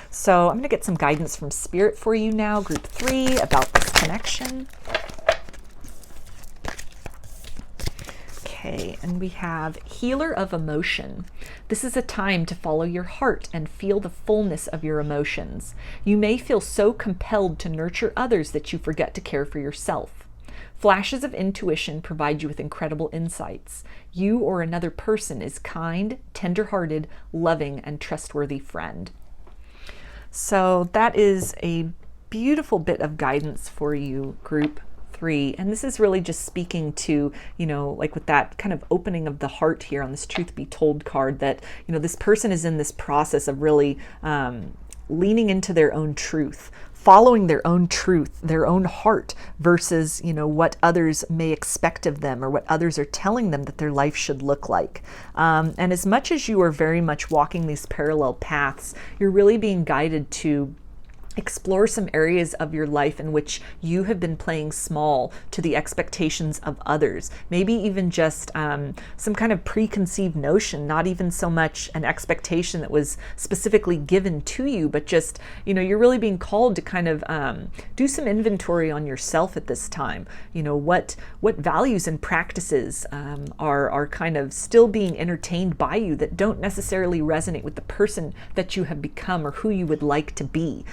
So I'm going to get some guidance from Spirit for you now, group 3, about this connection. Okay, and we have Healer of Emotion. This is a time to follow your heart and feel the fullness of your emotions. You may feel so compelled to nurture others that you forget to care for yourself. Flashes of intuition provide you with incredible insights. You or another person is kind, tender-hearted, loving, and trustworthy friend. So that is a beautiful bit of guidance for you, group 3. And this is really just speaking to, like with that kind of opening of the heart here on this Truth Be Told card, that, this person is in this process of really leaning into their own truth, following their own truth, their own heart, versus, what others may expect of them, or what others are telling them that their life should look like. And as much as you are very much walking these parallel paths, you're really being guided to explore some areas of your life in which you have been playing small to the expectations of others. Maybe even just some kind of preconceived notion, not even so much an expectation that was specifically given to you, but just, you're really being called to kind of do some inventory on yourself at this time. What values and practices are kind of still being entertained by you that don't necessarily resonate with the person that you have become or who you would like to be.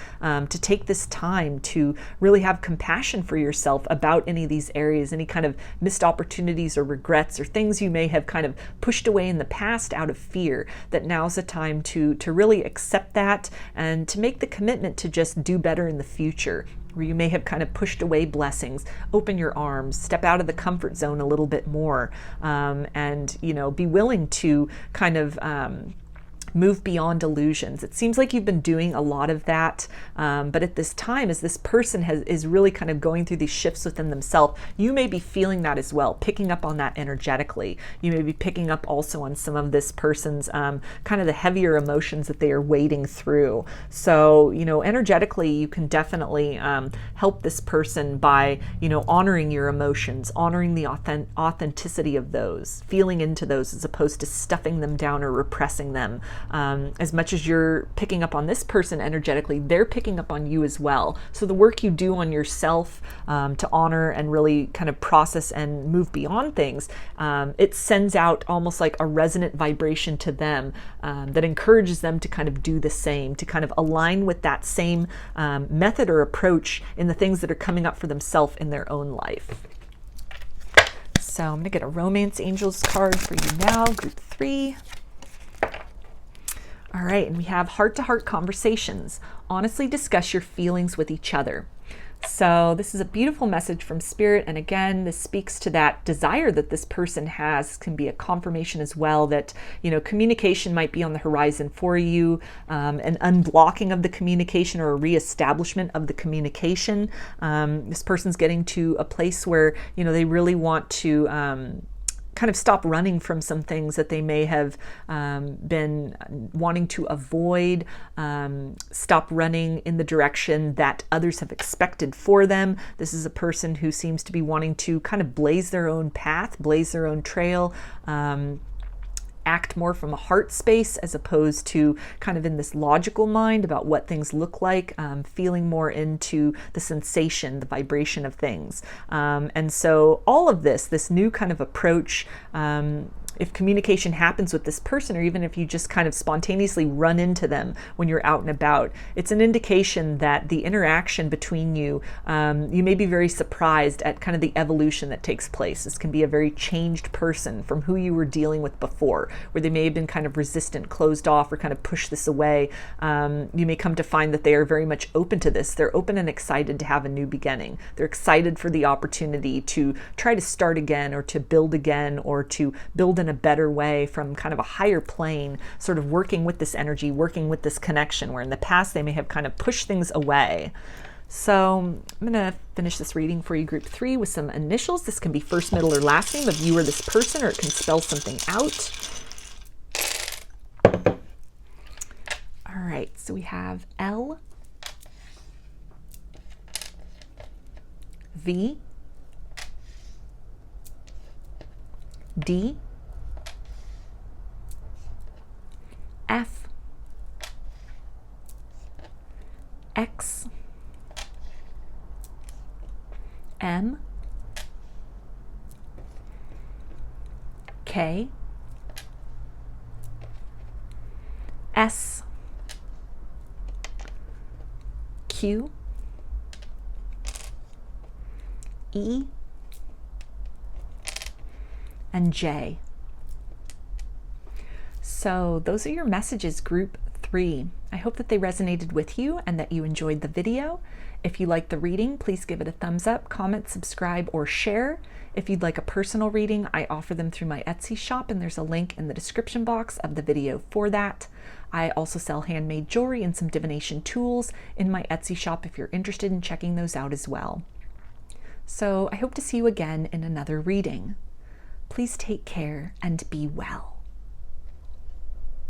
to take this time to really have compassion for yourself about any of these areas, any kind of missed opportunities or regrets or things you may have kind of pushed away in the past out of fear, that now's the time to really accept that and to make the commitment to just do better in the future, where you may have kind of pushed away blessings. Open your arms, step out of the comfort zone a little bit more, and be willing to kind of move beyond illusions. It seems like you've been doing a lot of that, but at this time, as this person is really kind of going through these shifts within themselves, you may be feeling that as well, picking up on that energetically. You may be picking up also on some of this person's kind of the heavier emotions that they are wading through. So, energetically, you can definitely help this person by, honoring your emotions, honoring the authenticity of those, feeling into those as opposed to stuffing them down or repressing them. As much as you're picking up on this person energetically, they're picking up on you as well. So the work you do on yourself to honor and really kind of process and move beyond things, it sends out almost like a resonant vibration to them that encourages them to kind of do the same, to kind of align with that same method or approach in the things that are coming up for themselves in their own life. So I'm going to get a Romance Angels card for you now, group 3. All right, and we have heart-to-heart conversations. Honestly discuss your feelings with each other. So this is a beautiful message from Spirit, and again, this speaks to that desire that this person has. Can be a confirmation as well that, communication might be on the horizon for you, an unblocking of the communication or a reestablishment of the communication. This person's getting to a place where, they really want to kind of stop running from some things that they may have been wanting to avoid, stop running in the direction that others have expected for them. This is a person who seems to be wanting to kind of blaze their own path, blaze their own trail, act more from a heart space as opposed to kind of in this logical mind about what things look like, feeling more into the sensation, the vibration of things. And so all of this new kind of approach, if communication happens with this person, or even if you just kind of spontaneously run into them when you're out and about, it's an indication that the interaction between you, you may be very surprised at kind of the evolution that takes place. This can be a very changed person from who you were dealing with before, where they may have been kind of resistant, closed off, or kind of pushed this away. You may come to find that they are very much open to this. They're open and excited to have a new beginning. They're excited for the opportunity to try to start again, or to build again, or to build in a better way from kind of a higher plane, sort of working with this energy, working with this connection, where in the past they may have kind of pushed things away. So I'm going to finish this reading for you, group 3, with some initials. This can be first, middle, or last name of you or this person, or it can spell something out. All right, so we have L, V, D, F, X, M, K, S, Q, E, and J. So those are your messages, group 3. I hope that they resonated with you and that you enjoyed the video. If you liked the reading, please give it a thumbs up, comment, subscribe, or share. If you'd like a personal reading, I offer them through my Etsy shop, and there's a link in the description box of the video for that. I also sell handmade jewelry and some divination tools in my Etsy shop if you're interested in checking those out as well. So I hope to see you again in another reading. Please take care and be well.